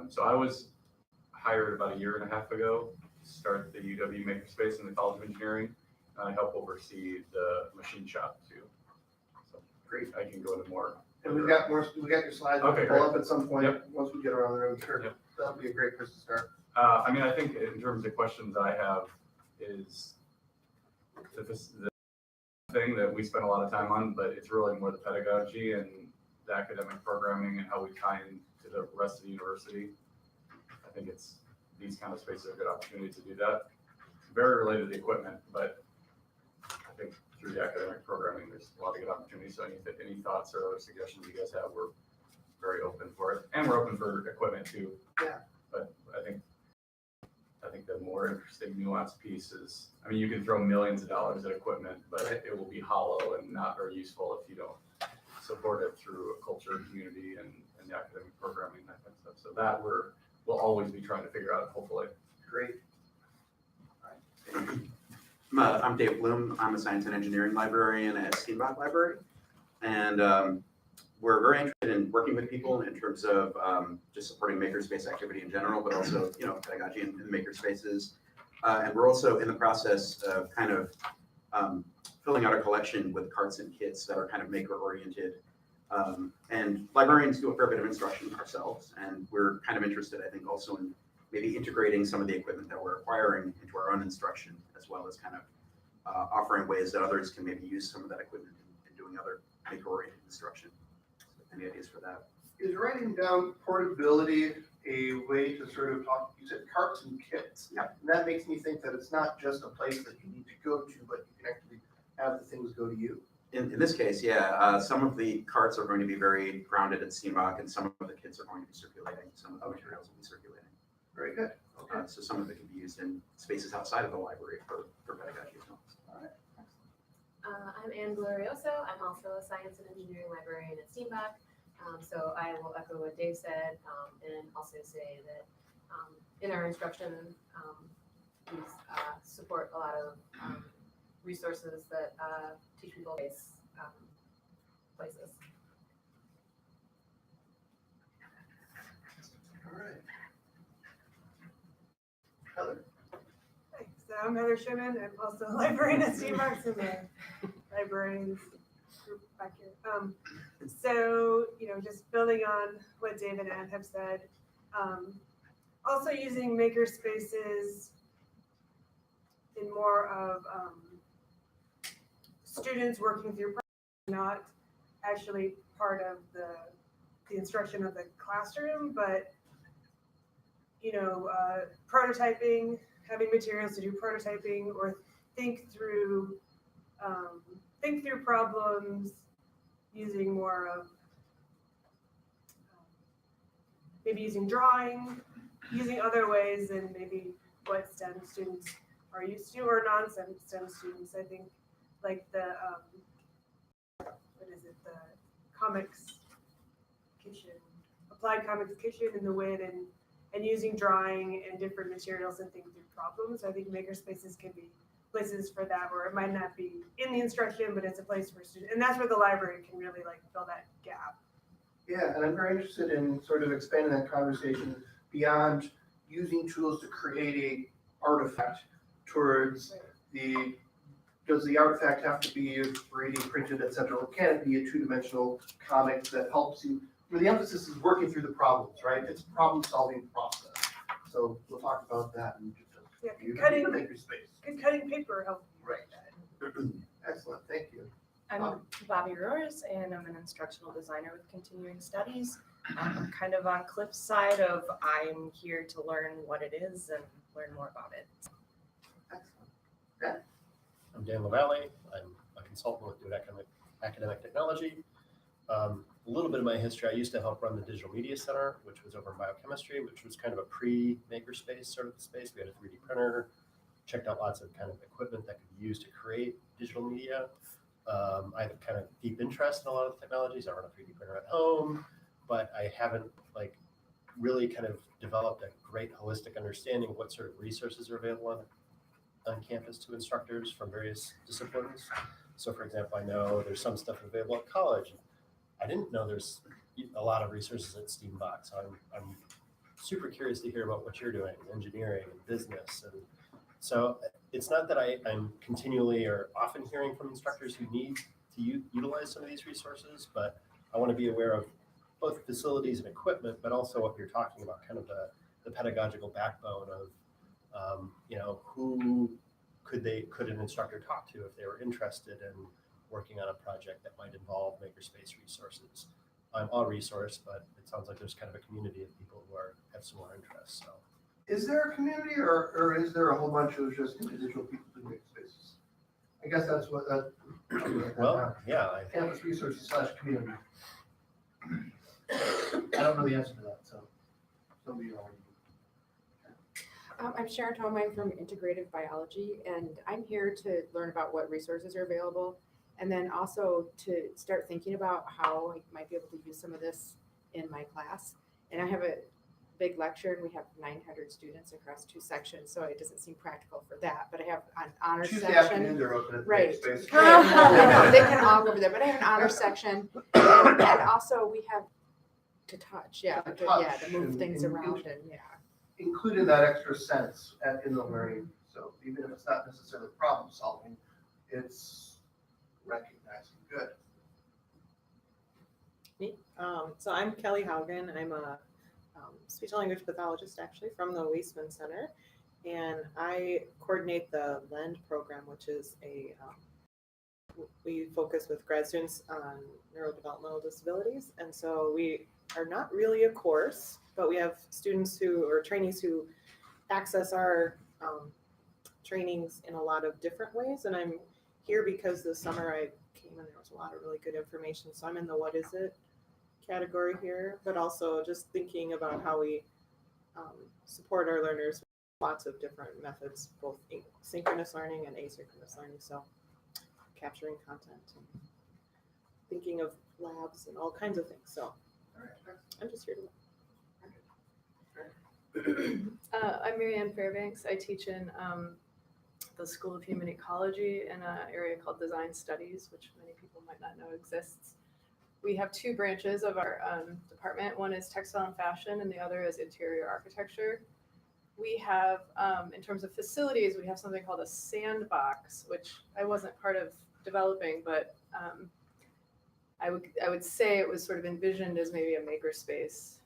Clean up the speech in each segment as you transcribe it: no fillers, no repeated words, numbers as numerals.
So I was hired about a year and a half ago to start the UW Makerspace in the College of Engineering. I help oversee the machine shop too. So Great. I can go into more. And we got your slides. Okay, We'll pull great. up at some point, Yep. once we get around the road, sure. Yep. That'll be a great place to start. I mean, I think in terms of questions I have is the thing that we spend a lot of time on, but it's really more the pedagogy and the academic programming and how we tie into the rest of the university. I think these kind of spaces are a good opportunity to do that. Very related to the equipment, but I think through the academic programming, there's a lot of good opportunities. So any thoughts or suggestions you guys have, we're very open for it. And we're open for equipment too. Yeah. But I think the more interesting nuanced piece is, I mean, you can throw millions of dollars at equipment, but it will be hollow and not very useful if you don't support it through a culture, community, and the academic programming, that kind of stuff. So that we'll always be trying to figure out, hopefully. Great. I'm Dave Bloom. I'm a science and engineering librarian at Steenbach Library. And we're very interested in working with people in terms of just supporting makerspace activity in general, but also, pedagogy in makerspaces. And we're also in the process of kind of filling out a collection with carts and kits that are kind of maker-oriented. And librarians do a fair bit of instruction ourselves, and we're kind of interested, I think, also in maybe integrating some of the equipment that we're acquiring into our own instruction, as well as kind of offering ways that others can maybe use some of that equipment in doing other maker-oriented instruction. So any ideas for that? Is writing down portability a way to sort of talk, you said carts and kits. Yeah. And that makes me think that it's not just a place that you need to go to, but you can actually have the things go to you. In this case, yeah, some of the carts are going to be very grounded at Steenbach, and some of the kits are going to be circulating. Some of the materials will be circulating. Very good. Okay. So some of it can be used in spaces outside of the library for pedagogy as well. All right. I'm Ann Glorioso. I'm also a science and engineering librarian at Steenbach. So I will echo what Dave said and also say that in our instruction, we support a lot of resources that teach people base places. All right. Heather. Hi, so I'm Heather Schumann. I'm also a librarian at Steenbach, so my librarians group back here. So, just building on what Dave and Ann have said, also using makerspaces in more of students working through projects, not actually part of the instruction of the classroom, but prototyping, having materials to do prototyping, or think through problems using more of maybe using drawing, using other ways than maybe what STEM students are used to, or non-STEM students. I think like the the comics kitchen, applied comics kitchen, and the way and using drawing and different materials and think through problems. I think makerspaces can be places for that, where it might not be in the instruction, but it's a place for students, and that's where the library can really fill that gap. Yeah, and I'm very interested in sort of expanding that conversation beyond using tools to create a artifact towards does the artifact have to be 3D printed, et cetera, or can it be a two-dimensional comic that helps you? I mean, the emphasis is working through the problems, right? It's a problem-solving process. So we'll talk about that in just a few minutes. Could cutting paper help? Right. Excellent, thank you. I'm Bobby Roars, and I'm an instructional designer with Continuing Studies. I'm kind of on Cliff's side of I'm here to learn what it is and learn more about it. Excellent. I'm Dan LaValle. I'm a consultant with Duke Academic Technology. A little bit of my history, I used to help run the Digital Media Center, which was over in biochemistry, which was kind of a pre-makerspace sort of space. We had a 3D printer, checked out lots of kind of equipment that could be used to create digital media. I have kind of deep interest in a lot of the technologies. I run a 3D printer at home, but I haven't really kind of developed a great holistic understanding of what sort of resources are available on campus to instructors from various disciplines. So for example, I know there's some stuff available at college. I didn't know there's a lot of resources at Steenbach, so I'm super curious to hear about what you're doing, engineering and business. And so it's not that I'm continually or often hearing from instructors who need to utilize some of these resources, but I want to be aware of both facilities and equipment, but also what you're talking about, kind of the pedagogical backbone of, who could an instructor talk to if they were interested in working on a project that might involve makerspace resources. I'm all resource, but it sounds like there's kind of a community of people who have similar interests. So, Is there a community, or is there a whole bunch of just individual people doing makerspaces? I guess that's what that. well, yeah, Campus resources / community. I don't know the answer to that, so somebody already. I'm Sharon Tomine from Integrative Biology, and I'm here to learn about what resources are available, and then also to start thinking about how I might be able to use some of this in my class. And I have a big lecture, and we have 900 students across 2 sections, so it doesn't seem practical for that. But I have an honor Tuesday section. afternoons are open at the Right. Makerspace. No, they can all go over there, but I have an honor section, and also we have to touch, to move things around, and Including that extra sense in the learning. So even if it's not necessarily problem solving, it's recognizing good. Me. So I'm Kelly Halligan. I'm a speech and language pathologist, actually, from the Weisman Center, and I coordinate the LEND program, which is we focus with grad students on neurodevelopmental disabilities, and so we are not really a course, but we have students or trainees who access our trainings in a lot of different ways. And I'm here because this summer I came and there was a lot of really good information. So I'm in the what is it category here, but also just thinking about how we support our learners with lots of different methods, both synchronous learning and asynchronous learning. So capturing content and thinking of labs and all kinds of things. So I'm just here to I'm Maryann Fairbanks. I teach in the School of Human Ecology in an area called Design Studies, which many people might not know exists. We have 2 branches of our department. One is textile and fashion, and the other is interior architecture. We have, in terms of facilities, we have something called a sandbox, which I wasn't part of developing, but I would say it was sort of envisioned as maybe a makerspace.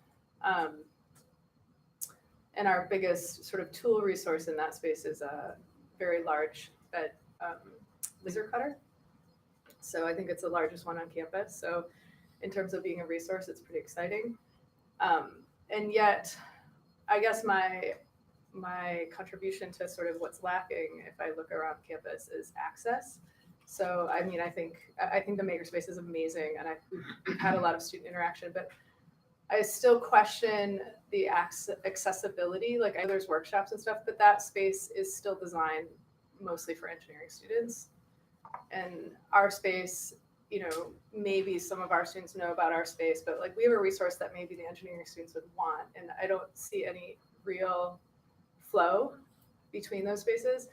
And our biggest sort of tool resource in that space is a very large laser cutter. So I think it's the largest one on campus. So in terms of being a resource, it's pretty exciting. And yet, I guess my contribution to sort of what's lacking, if I look around campus, is access. So I mean, I think the makerspace is amazing, and we've had a lot of student interaction, but I still question the accessibility. Like, I know there's workshops and stuff, but that space is still designed mostly for engineering students. And our space, maybe some of our students know about our space, but like, we have a resource that maybe the engineering students would want, and I don't see any real flow between those spaces.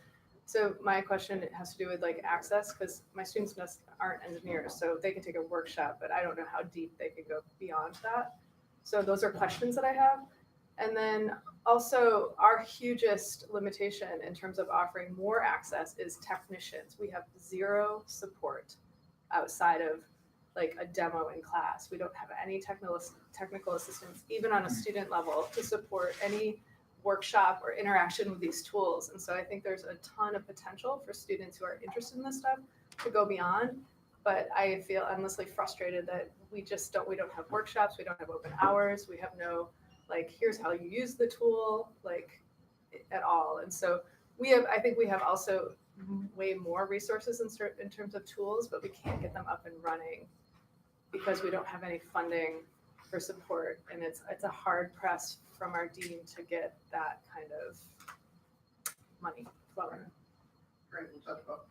So my question has to do with like access, because my students aren't engineers, so they can take a workshop, but I don't know how deep they can go beyond that. So those are questions that I have. And then also, our hugest limitation in terms of offering more access is technicians. We have 0 support outside of like a demo in class. We don't have any technical assistance, even on a student level, to support any workshop or interaction with these tools. And so I think there's a ton of potential for students who are interested in this stuff to go beyond. But I feel endlessly frustrated that we don't have workshops, we don't have open hours, we have no, like, here's how you use the tool, like, at all. And so I think we have also way more resources in terms of tools, but we can't get them up and running because we don't have any funding for support. And it's a hard press from our dean to get that kind of money flowing. Great, we'll talk about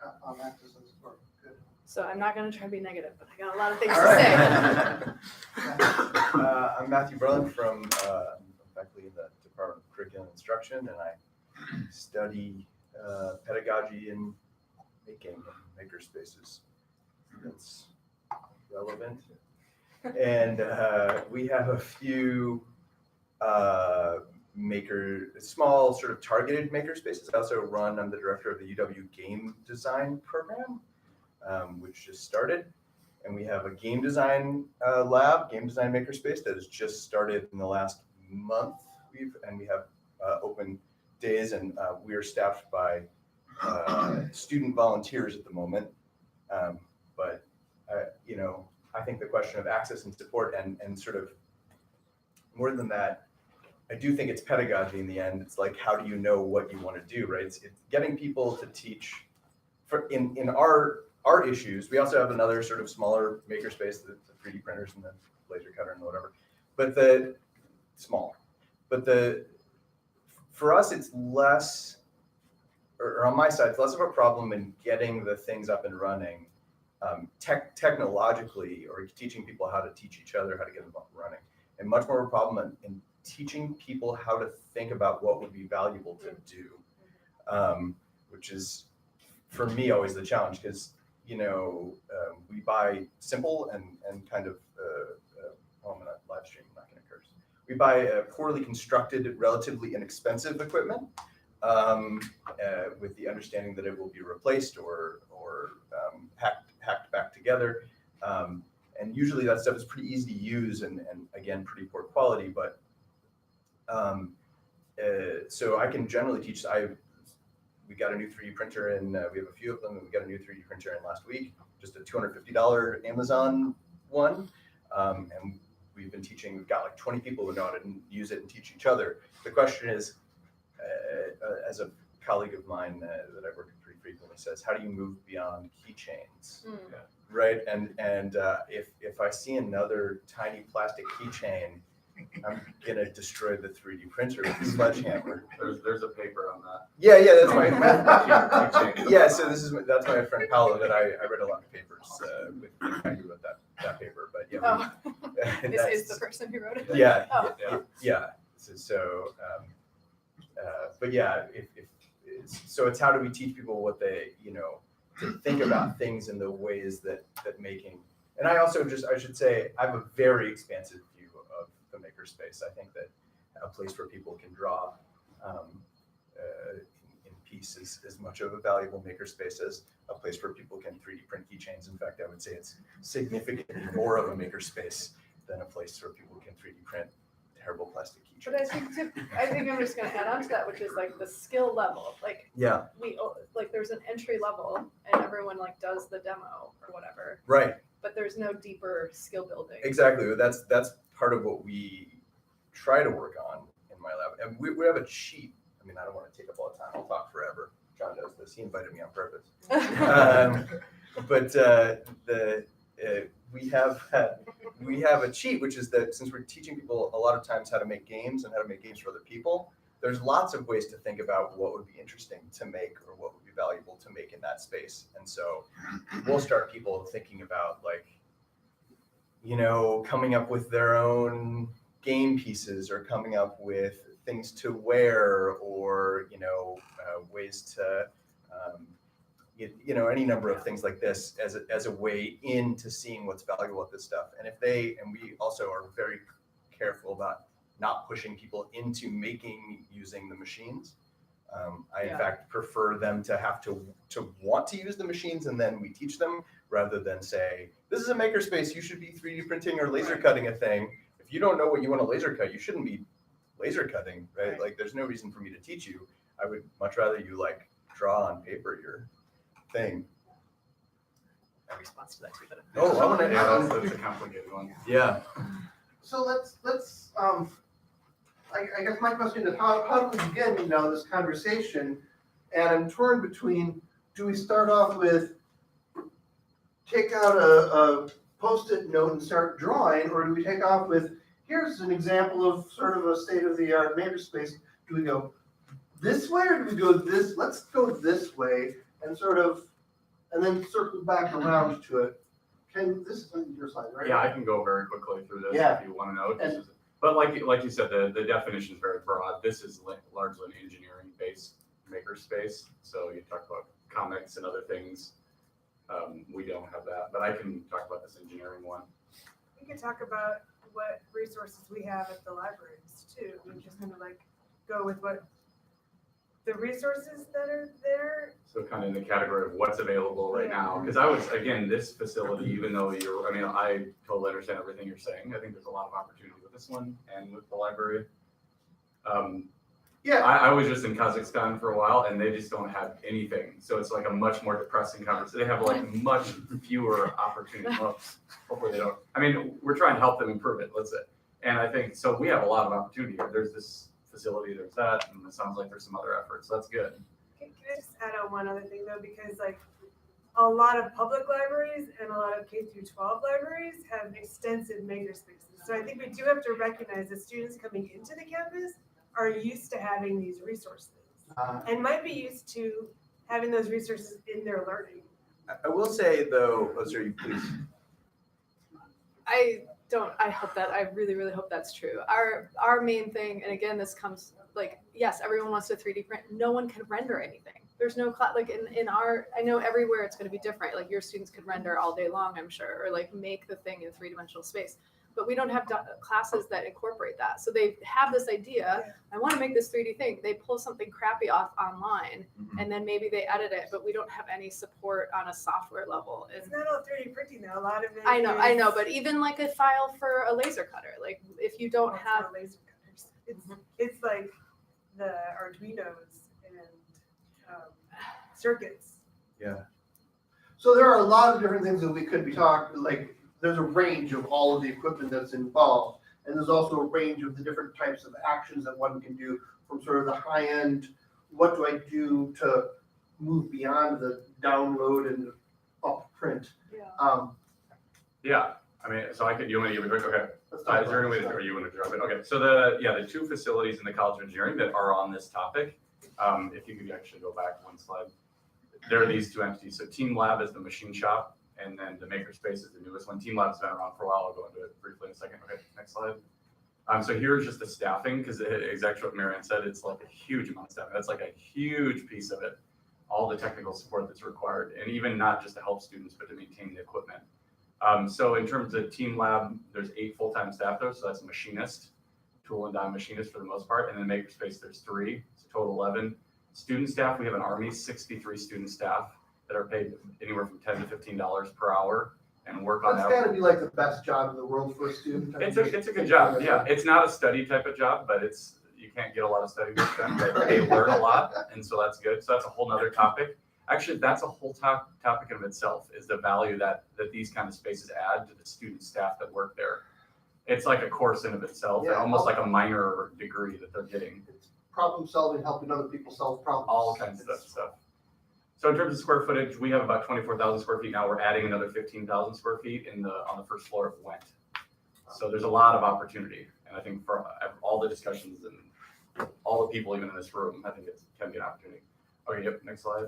access and support. Good. So I'm not going to try to be negative, but I got a lot of things All to right. say. I'm Matthew Berlin from faculty in the Department of Curriculum and Instruction, and I study pedagogy in making makerspaces. That's relevant. And we have a few small sort of targeted makerspaces. I'm the director of the UW game design program, which just started. And we have a game design lab, game design makerspace that has just started in the last month. We have open days, and we are staffed by student volunteers at the moment. But I think the question of access and support and sort of more than that, I do think it's pedagogy in the end. It's like, how do you know what you want to do, right? It's getting people to teach. In our issues, we also have another sort of smaller makerspace, the 3D printers and the laser cutter and whatever. But for us, it's less, or on my side, it's less of a problem in getting the things up and running technologically, or teaching people how to teach each other how to get them up and running, and much more of a problem in teaching people how to think about what would be valuable to do, which is, for me, always the challenge, because we buy simple and kind of, I'm gonna live stream, I'm not gonna curse. We buy poorly constructed, relatively inexpensive equipment, with the understanding that it will be replaced or hacked back together. And usually that stuff is pretty easy to use and again, pretty poor quality, but so I can generally teach. We got a new 3D printer and we have a few of them, and we got a new 3D printer in last week, just a $250 Amazon one. And we've been teaching, we've got like 20 people who know how to use it and teach each other. The question is, as a colleague of mine that I work with pretty frequently says, how do you move beyond keychains? Right? And if I see another tiny plastic keychain, I'm gonna destroy the 3D printer with a sledgehammer. There's a paper on that. Yeah, that's my yeah. So that's my friend Paolo that I read a lot of papers with I knew about that paper, but yeah. Is the person who wrote it? Yeah, Oh. yeah. But yeah, so it's how do we teach people what they to think about things in the ways that making. And I should say I have a very expansive view of the makerspace. I think that a place where people can draw in peace is as much of a valuable makerspace as a place where people can 3D print keychains. In fact, I would say it's significantly more of a makerspace than a place where people can 3D print terrible plastic keychains. But I think I'm just gonna add on to that, which is like the skill level. Like Yeah. There's an entry level, and everyone like does the demo or whatever. Right. But there's no deeper skill building. Exactly. That's part of what we try to work on in my lab. And we have a cheat. I mean, I don't want to take up all the time. I'll talk forever. John does this. He invited me on purpose. We have a cheat, which is that since we're teaching people a lot of times how to make games and how to make games for other people, there's lots of ways to think about what would be interesting to make or what would be valuable to make in that space. And so we'll start people thinking about coming up with their own game pieces or coming up with things to wear or, ways to, any number of things like this as a way into seeing what's valuable with this stuff. And we also are very careful about not pushing people into using the machines. I in fact prefer them to have to want to use the machines, and then we teach them rather than say, this is a makerspace, you should be 3D printing or laser cutting a thing. If you don't know what you want to laser cut, you shouldn't be laser cutting, right? Like there's no reason for me to teach you. I would much rather you draw on paper your thing. A response to that too. Oh, I want to That's a complicated one. Yeah. So let's I guess my question is how do we begin this conversation? And I'm torn between, do we start off with take out a Post-it note and start drawing, or do we take off with, here's an example of sort of a state-of-the-art makerspace? Do we go this way, or do we go this? Let's go this way, and and then circle back around to it. This is on your slide, right? Yeah, I can go very quickly through this Yeah. if you want to know. But like you said, the definition is very broad. This is largely an engineering-based makerspace. So you talk about comics and other things. We don't have that, but I can talk about this engineering one. We could talk about what resources we have at the libraries too. We just kind of like go with what the resources that are there. So kind of in the category of what's available right now, because I was, again, this facility, even though I totally understand everything you're saying. I think there's a lot of opportunity with this one and with the library. Yeah. I was just in Kazakhstan for a while and they just don't have anything. So it's like a much more depressing conversation. They have like much fewer opportunities. Well, hopefully they don't. I mean, we're trying to help them improve it, let's say. And I think, so we have a lot of opportunity here. There's this facility, there's that, and it sounds like there's some other efforts. So that's good. Can I just add on one other thing though, because like a lot of public libraries and a lot of K through 12 libraries have extensive makerspaces. So I think we do have to recognize that students coming into the campus are used to having these resources and might be used to having those resources in their learning. I will say though, oh, sorry, please. I hope that, I really, really hope that's true. Our main thing, and again, this comes like, yes, everyone wants to 3D print. No one can render anything. There's no class, like in our, I know everywhere it's going to be different. Like your students could render all day long, I'm sure, or like make the thing in 3D space. But we don't have classes that incorporate that. So they have this idea, I want to make this 3D thing. They pull something crappy off online and then maybe they edit it, but we don't have any support on a software level. And It's not all 3D printing though, a lot of it I know, is- but even like a file for a laser cutter, like if you don't Well, it's have, not laser cutters. It's like the Arduinos and circuits. Yeah. So there are a lot of different things that we could be talking, like, there's a range of all of the equipment that's involved. And there's also a range of the different types of actions that one can do from sort of the high end, what do I do to move beyond the download and up print? Yeah, I mean, so you want me to give a quick, okay. Let's talk Is there any way about or you want to drop it? Okay, so the two facilities in the College of Engineering that are on this topic, if you could actually go back one slide. There are these two entities. So Team Lab is the machine shop, and then the Makerspace is the newest one. Team Lab's been around for a while. I'll go into it briefly in a second. Okay, next slide. So here's just the staffing, because exactly what Maryann said, it's like a huge amount of staffing. That's like a huge piece of it. All the technical support that's required, and even not just to help students, but to maintain the equipment. So in terms of Team Lab, there's 8 full-time staff there. So that's machinist, tool and die machinist for the most part. And then Makerspace, there's 3, so total 11. Student staff, we have an Army, 63 student staff that are paid anywhere from $10 to $15 per hour and work on That's that. gotta be like the best job in the world for a student. It's a good job, yeah. It's not a study type of job, but you can't get a lot of study work done, but they learn a lot, and so that's good. So that's a whole nother topic. Actually, that's a whole topic in itself, is the value that these kind of spaces add to the student staff that work there. It's like a course in of itself, and Yeah. almost like a minor degree that they're getting. It's problem solving, helping other people solve problems. All kinds of stuff. So in terms of square footage, we have about 24,000 square feet now. We're adding another 15,000 square feet on the first floor of Went. So there's a lot of opportunity, and I think for all the discussions and all the people even in this room, I think it can be an opportunity. Okay, yep, next slide.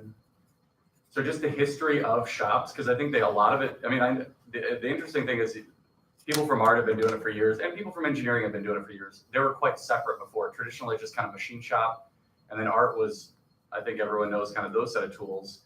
So just the history of shops, because I think a lot of it, I mean, the interesting thing is people from art have been doing it for years, and people from engineering have been doing it for years. They were quite separate before. Traditionally, just kind of machine shop, and then art was, I think everyone knows, kind of those set of tools.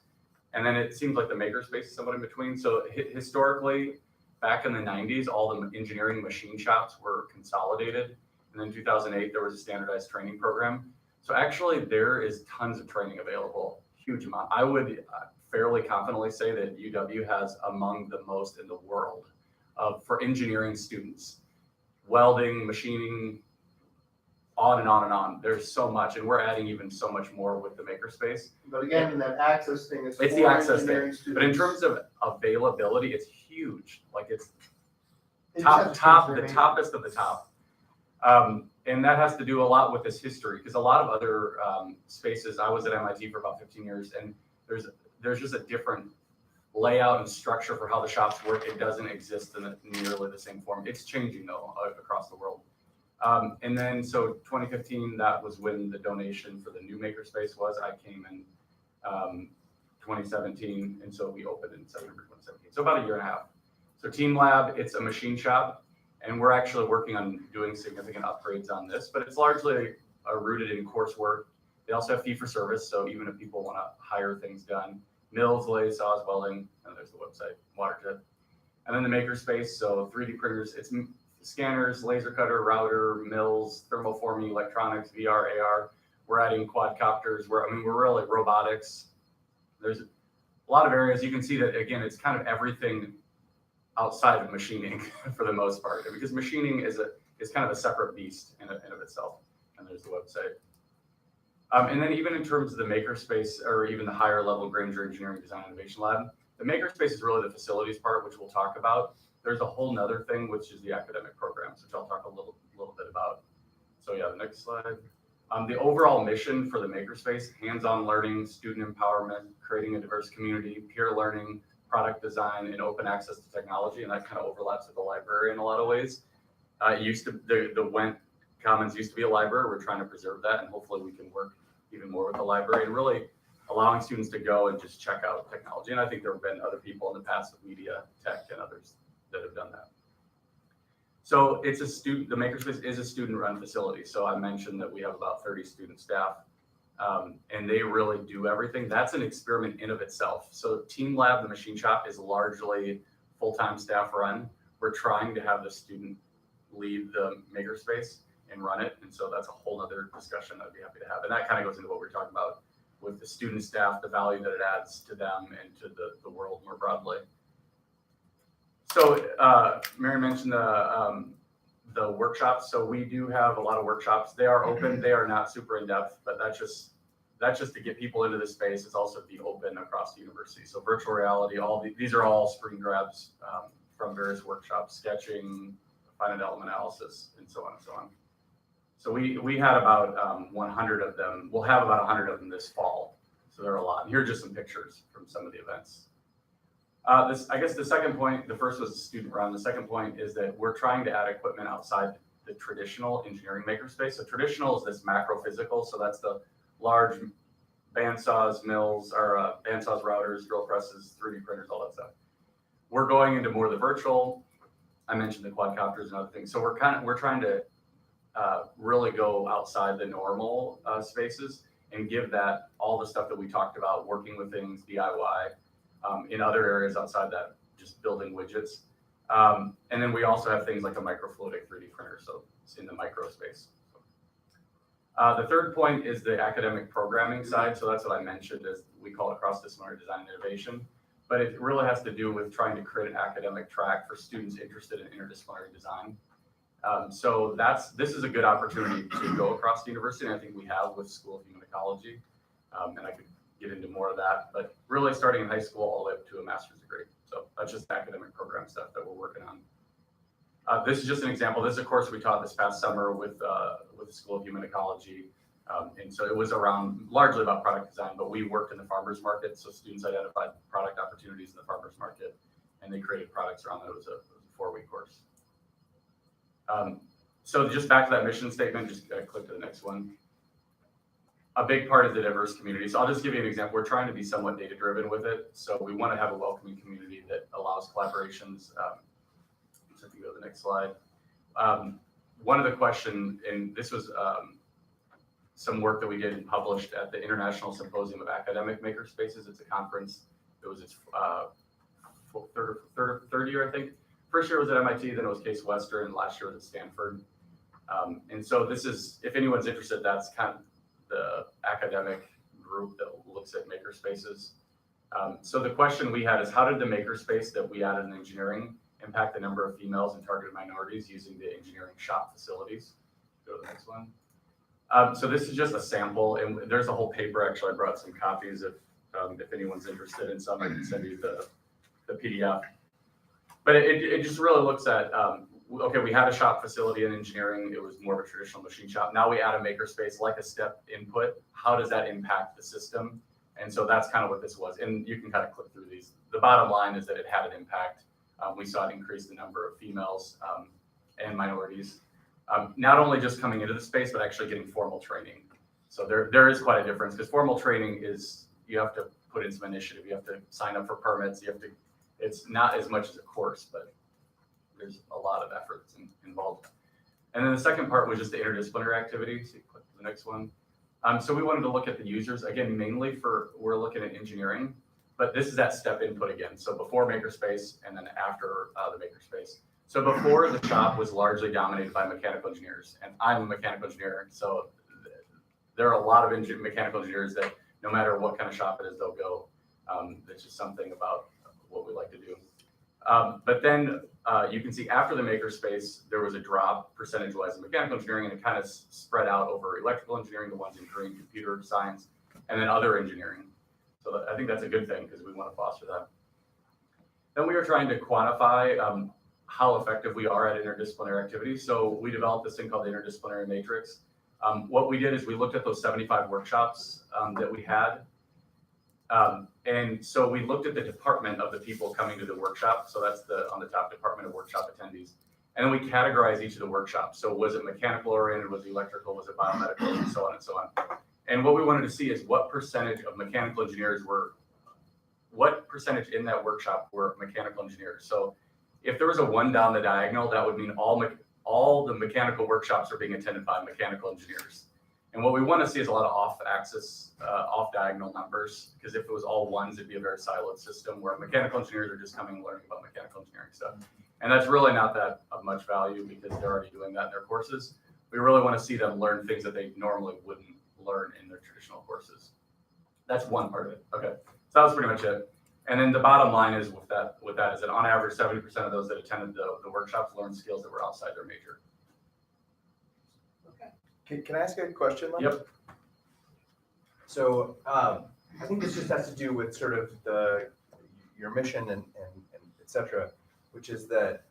And then it seems like the makerspace is somewhat in between. So historically, back in the 90s, all the engineering machine shops were consolidated. And then in 2008, there was a standardized training program. So actually, there is tons of training available, huge amount. I would fairly confidently say that UW has among the most in the world for engineering students. Welding, machining, on and on and on. There's so much, and we're adding even so much more with the Makerspace. But again, that access thing is It's the for access engineering thing. But in students. terms of availability, it's huge. Like it's They just have to change their the name. toppest of the top. And that has to do a lot with this history, because a lot of other spaces, I was at MIT for about 15 years, and there's just a different layout and structure for how the shops work. It doesn't exist in nearly the same form. It's changing though across the world. And then so 2015, that was when the donation for the new Makerspace was. I came in 2017, and so we opened in September 2017. So about a year and a half. So Team Lab, it's a machine shop, and we're actually working on doing significant upgrades on this, but it's largely rooted in coursework. They also have fee for service, so even if people want to hire things done, mills, lathes, saws, welding, and there's the website, water jet. And then the Makerspace, so 3D printers, it's scanners, laser cutter, router, mills, thermoforming, electronics, VR, AR. We're adding quadcopters. We're really robotics. There's a lot of areas. You can see that, again, it's kind of everything outside of machining for the most part, because machining is kind of a separate beast in of itself. And there's the website. And then even in terms of the makerspace, or even the higher level Granger Engineering Design Innovation Lab, the makerspace is really the facilities part, which we'll talk about. There's a whole nother thing, which is the academic programs, which I'll talk a little bit about. So yeah, the next slide. The overall mission for the makerspace: hands-on learning, student empowerment, creating a diverse community, peer learning, product design, and open access to technology. And that kind of overlaps with the library in a lot of ways. The Went Commons used to be a library. We're trying to preserve that, and hopefully we can work even more with the library and really allowing students to go and just check out technology. And I think there have been other people in the past with media tech and others that have done that. So the Makerspace is a student-run facility. So I mentioned that we have about 30 student staff, and they really do everything. That's an experiment in of itself. So Team Lab, the machine shop, is largely full-time staff run. We're trying to have the student lead the Makerspace and run it. And so that's a whole other discussion I'd be happy to have. And that kind of goes into what we're talking about with the student staff, the value that it adds to them and to the world more broadly. So Maryann mentioned the workshops. So we do have a lot of workshops. They are open. They are not super in-depth, but that's just to get people into the space. It's also to be open across the university. So virtual reality, these are all screen grabs from various workshops: sketching, finite element analysis, and so on and so on. So we had about 100 of them. We'll have about 100 of them this fall. So there are a lot. And here are just some pictures from some of the events. I guess the second point, the first was student run. The second point is that we're trying to add equipment outside the traditional engineering makerspace. So traditional is this macro physical. So that's the large bandsaws, mills, or bandsaws, routers, drill presses, 3D printers, all that stuff. We're going into more of the virtual. I mentioned the quadcopters and other things. So we're trying to really go outside the normal spaces and give that all the stuff that we talked about, working with things, DIY, in other areas outside that, just building widgets. And then we also have things like a microfluidic 3D printer, so it's in the micro space. The third point is the academic programming side. So that's what I mentioned, as we call it cross-disciplinary design and innovation. But it really has to do with trying to create an academic track for students interested in interdisciplinary design. So this is a good opportunity to go across the university, and I think we have with School of Human Ecology, and I could get into more of that, but really starting in high school all the way up to a master's degree. So that's just academic program stuff that we're working on. This is just an example. This is a course we taught this past summer with the School of Human Ecology, and so it was largely about product design, but we worked in the farmers market, so students identified product opportunities in the farmers market, and they created products around that. It was a 4-week course. So just back to that mission statement, just click to the next one. A big part is the diverse community. So I'll just give you an example. We're trying to be somewhat data-driven with it. So we want to have a welcoming community that allows collaborations. So if you go to the next slide. One of the questions, and this was some work that we did and published at the International Symposium of Academic Makerspaces. It's a conference. It was its third year, I think. First year was at MIT, then it was Case Western, and last year was at Stanford. And so this is, if anyone's interested, that's kind of the academic group that looks at makerspaces. So the question we had is, how did the makerspace that we added in engineering impact the number of females and targeted minorities using the engineering shop facilities? Go to the next one. So this is just a sample, and there's a whole paper. Actually, I brought some copies if anyone's interested in some. I can send you the PDF. But it just really looks at, okay, we had a shop facility in engineering. It was more of a traditional machine shop. Now we add a makerspace like a step input. How does that impact the system? And so that's kind of what this was. And you can kind of click through these. The bottom line is that it had an impact. We saw it increase the number of females and minorities, not only just coming into the space, but actually getting formal training. So there is quite a difference, because formal training is, you have to put in some initiative. You have to sign up for permits. It's not as much as a course, but there's a lot of effort involved. And then the second part was just the interdisciplinary activity. So you click to the next one. So we wanted to look at the users, again, mainly we're looking at engineering, but this is that step input again. So before Makerspace and then after the Makerspace. So before, the shop was largely dominated by mechanical engineers, and I'm a mechanical engineer, so there are a lot of mechanical engineers that no matter what kind of shop it is, they'll go. It's just something about what we like to do. But then you can see after the makerspace, there was a drop percentage-wise in mechanical engineering, and it kind of spread out over electrical engineering, the ones in green, computer science, and then other engineering. So I think that's a good thing because we want to foster that. Then we were trying to quantify how effective we are at interdisciplinary activities. So we developed this thing called the Interdisciplinary Matrix. What we did is we looked at those 75 workshops that we had. And so we looked at the department of the people coming to the workshop. So that's on the top, department of workshop attendees. And then we categorized each of the workshops. So was it mechanical oriented, was it electrical, was it biomedical, and so on and so on. And what we wanted to see is what percentage of mechanical engineers what percentage in that workshop were mechanical engineers. So if there was a 1 down the diagonal, that would mean all the mechanical workshops are being attended by mechanical engineers. And what we want to see is a lot of off-axis, off-diagonal numbers, because if it was all ones, it'd be a very siloed system where mechanical engineers are just coming and learning about mechanical engineering stuff. And that's really not that of much value because they're already doing that in their courses. We really want to see them learn things that they normally wouldn't learn in their traditional courses. That's one part of it. Okay, so that was pretty much it. And then the bottom line is with that is that on average, 70% of those that attended the workshops learned skills that were outside their major. Can I ask a question? Mike? Yep. So I think this just has to do with sort of your mission and et cetera, which is that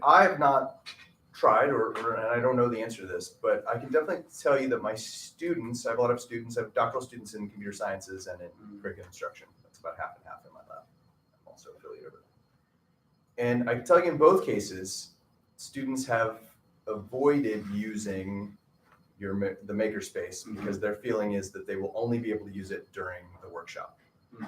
I have not tried and I don't know the answer to this, but I can definitely tell you that my students, I have a lot of students, I have doctoral students in computer sciences and in curriculum instruction. That's about half and half in my lab. I'm also affiliated with it. And I can tell you in both cases, students have avoided using the makerspace because their feeling is that they will only be able to use it during the workshop,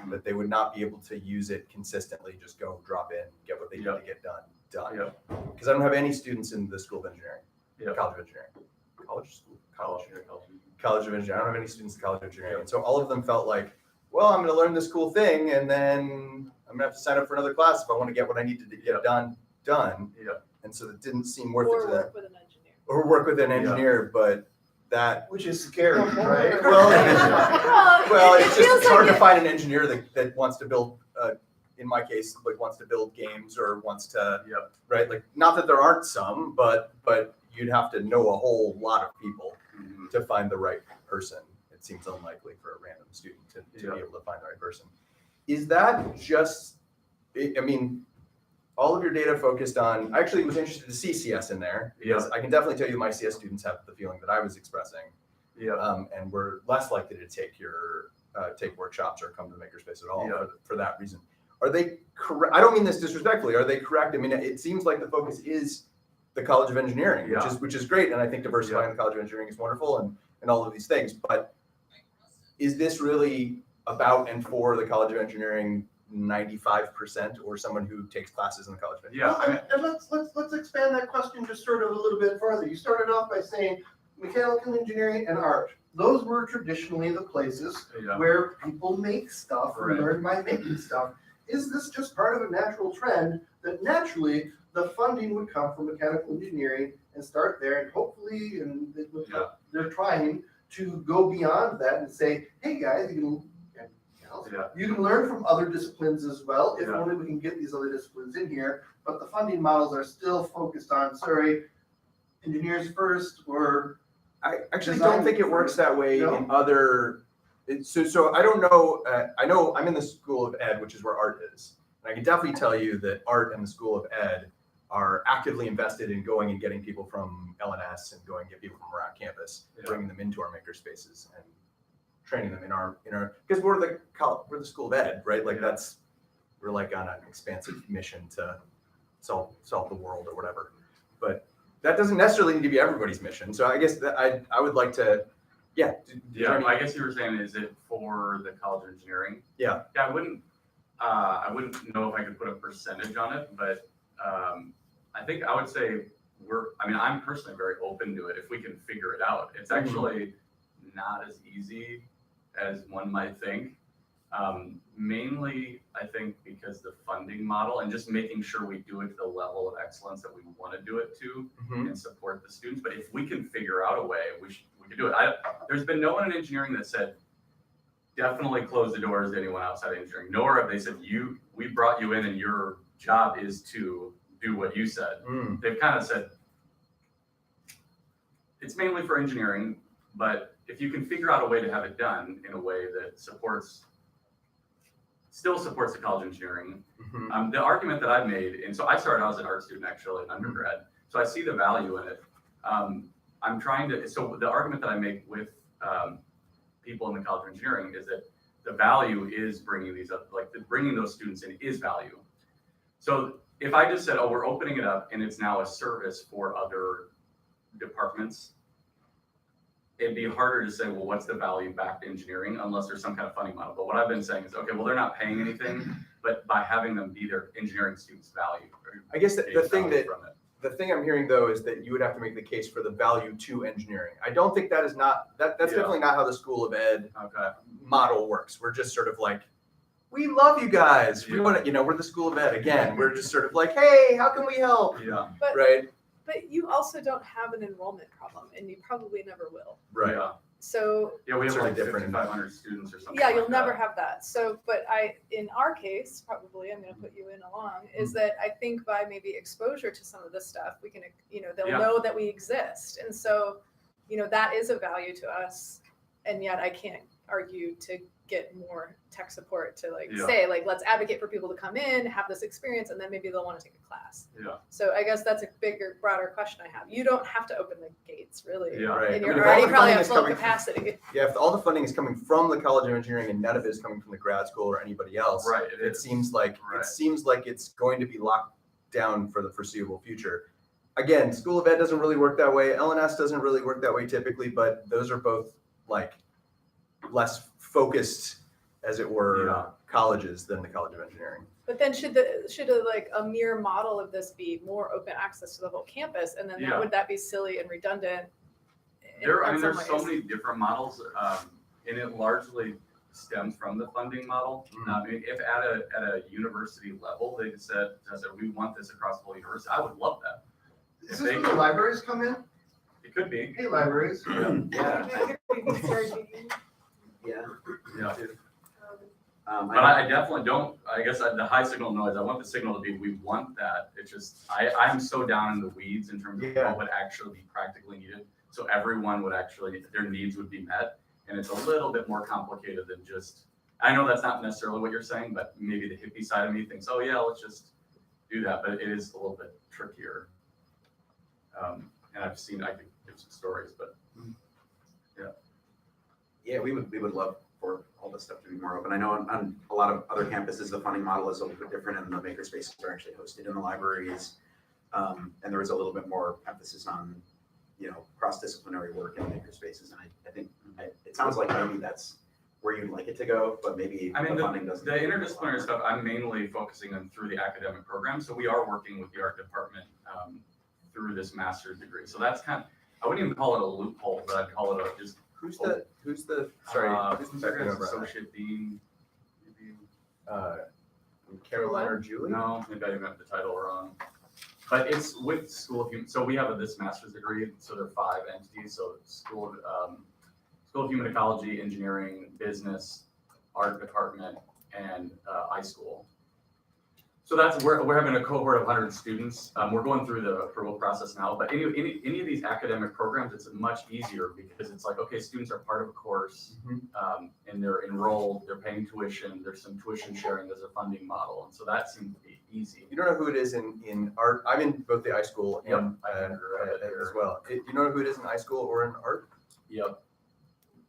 that they would not be able to use it consistently, just go drop in, get what they need to get done. Because I don't have any students in the School of Engineering, College of Engineering, College of Engineering. I don't have any students in College of Engineering. And so all of them felt like, well, I'm going to learn this cool thing and then I'm going to have to sign up for another class if I want to get what I need to get done. And so it didn't seem worth it to them. Or work with an engineer. Or work with an engineer, but that. Which is scary, right? Well, it's hard to find an engineer that wants to build, in my case, like wants to build games or wants to, right? Like, not that there aren't some, but you'd have to know a whole lot of people to find the right person. It seems unlikely for a random student to be able to find the right person. Is that just, I mean, all of your data focused on, I actually was interested to see CS in there because I can definitely tell you my CS students have the feeling that I was expressing. And we're less likely to take workshops or come to Makerspace at all for that reason. Are they correct? I don't mean this disrespectfully. Are they correct? I mean, it seems like the focus is the College of Engineering, which is great. And I think diversifying the College of Engineering is wonderful and all of these things. But is this really about and for the College of Engineering 95% or someone who takes classes in the College of Engineering? And let's expand that question just sort of a little bit further. You started off by saying mechanical engineering and art. Those were traditionally the places where people make stuff or learn by making stuff. Is this just part of a natural trend that naturally the funding would come from mechanical engineering and start there, and hopefully, they're trying to go beyond that and say, hey guys, you can learn from other disciplines as well, if only we can get these other disciplines in here, but the funding models are still focused on, engineers first, or I actually don't think it works that way in other. So I don't know. I know I'm in the School of Ed, which is where art is, and I can definitely tell you that art and the School of Ed are actively invested in going and getting people from LNS and going and get people from around campus, bringing them into our makerspaces and training them in our because we're the School of Ed, right? Like we're like on an expansive mission to solve the world or whatever, but that doesn't necessarily need to be everybody's mission. So I guess that I would like to, I guess you were saying, is it for the College of Engineering? Yeah, I wouldn't know if I could put a percentage on it, but I think I would say I'm personally very open to it if we can figure it out. It's actually not as easy as one might think. Mainly, I think because the funding model and just making sure we do it to the level of excellence that we want to do it to and support the students. But if we can figure out a way, we could do it. There's been no one in engineering that said, definitely close the doors to anyone outside of engineering. Nor have they said, we brought you in and your job is to do what you said. They've kind of said, it's mainly for engineering, but if you can figure out a way to have it done in a way that still supports the college of engineering. The argument that I've made, and so I started out as an art student actually in undergrad, so I see the value in it. So the argument that I make with people in the college of engineering is that the value is bringing these up, like bringing those students in is value. So if I just said, oh, we're opening it up and it's now a service for other departments, it'd be harder to say, well, what's the value back to engineering unless there's some kind of funding model. But what I've been saying is, okay, well, they're not paying anything, but by having them be their engineering students' value. I guess the thing I'm hearing though is that you would have to make the case for the value to engineering. I don't think that's definitely not how the School of Ed model works. We're just sort of like, we love you guys. We want to, we're the School of Ed again. We're just sort of like, hey, how can we help? Yeah. Right. But you also don't have an enrollment problem, and you probably never will. Right. Yeah. So Yeah, we have Certainly like different. 5,500 students or something. yeah, like you'll that. never have that. So, but in our case, probably, I'm going to put you in along, is that I think by maybe exposure to some of this stuff, we can, they'll Yeah. know that we exist. And so, that is a value to us. And yet I can't argue to get more tech support to say, let's advocate for people to come in, have this experience, and then maybe they'll want to take a class. Yeah. So I guess that's a bigger, broader question I have. You don't have to open the gates, really. Yeah. Right. And I you're mean, if all already the probably funding at is full coming capacity. Yeah, if all the funding is coming from the College of Engineering and none of it is coming from the grad school or anybody else, Right. it seems like it's going to be locked down for the foreseeable future. Again, School of Ed doesn't really work that way. LNS doesn't really work that way typically, but those are both like less focused, as it were, colleges than the College of Engineering. But then should a mirror model of this be more open access to the whole campus? And then would that be silly and redundant? There's so many different models, and it largely stems from the funding model. If at a university level they said we want this across the whole university, I would love that. Is this where the libraries come in? It could be. Hey, libraries. Yeah. But I definitely don't, I guess the high signal noise, I want the signal to be, we want that. It's just, I'm so down in the weeds in terms of what would actually be practically needed. So everyone would actually, their needs would be met. And it's a little bit more complicated than just, I know that's not necessarily what you're saying, but maybe the hippie side of me thinks, oh yeah, let's just do that. But it is a little bit trickier. And I could give some stories, but Yeah, we would love for all this stuff to be more open. I know on a lot of other campuses, the funding model is a little bit different, and the makerspaces are actually hosted in the libraries. And there was a little bit more emphasis on, cross-disciplinary work in makerspaces. And I think it sounds like maybe that's where you'd like it to go, but maybe the funding doesn't. The interdisciplinary stuff, I'm mainly focusing on through the academic program. So we are working with the art department through this master's degree. So that's I wouldn't even call it a loophole, but I'd call it who's the associate dean? Maybe. Caroline or Julie? No, maybe I even have the title wrong. But it's with School of Human. So we have this master's degree. So there are 5 entities. So School of Human Ecology, Engineering, Business, Art Department, and iSchool. So we're having a cohort of 100 students. We're going through the approval process now, but any of these academic programs, it's much easier because it's like, okay, students are part of a course, and they're enrolled, they're paying tuition, there's some tuition sharing, there's a funding model, and so that seems to be easy. You don't know who it is in art? I'm in both the iSchool and as well. You know who it is in iSchool or in art? Yep.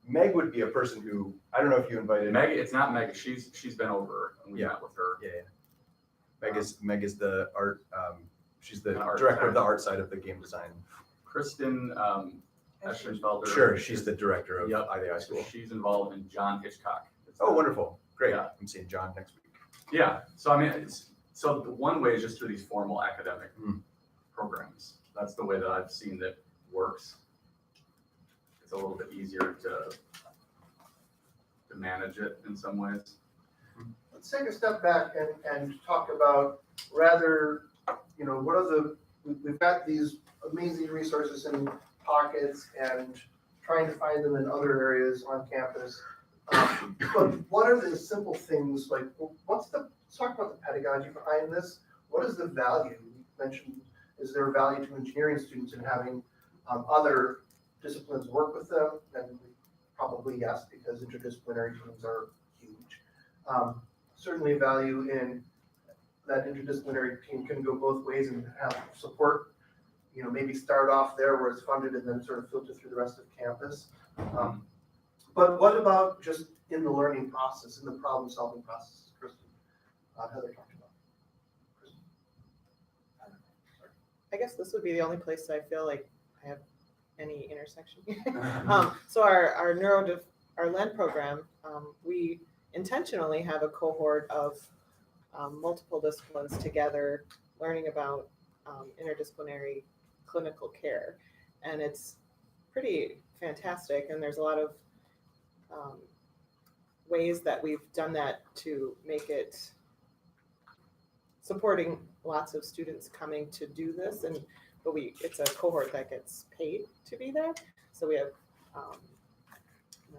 Meg would be a person who, I don't know if you invited. Meg, it's not Meg, she's been over, and we met with her. Yeah. Meg is the art, she's the art director of the art side of the game design. Kristen Eschenfelder. Sure, she's the director of the iSchool. She's involved in John Hitchcock. Oh, wonderful. Great. Yeah. I'm seeing John next week. Yeah, so so the one way is just through these formal academic programs. That's the way that I've seen that works. It's a little bit easier to manage it in some ways. let's take a step back and talk about rather, what are we've got these amazing resources in pockets and trying to find them in other areas on campus. But what are the simple things, like, let's talk about the pedagogy behind this. What is the value? You mentioned, is there value to engineering students in having other disciplines work with them? And probably yes, because interdisciplinary teams are huge. Certainly value in that interdisciplinary team can go both ways and have support, maybe start off there where it's funded and then sort of filter through the rest of campus. But what about just in the learning process, in the problem solving process, Kristen? Heather talked about. Kristen. I guess this would be the only place I feel like I have any intersection. So our LEND program, we intentionally have a cohort of multiple disciplines together, learning about interdisciplinary clinical care, and it's pretty fantastic. And there's a lot of ways that we've done that to make it supporting lots of students coming to do this, but it's a cohort that gets paid to be there. So we have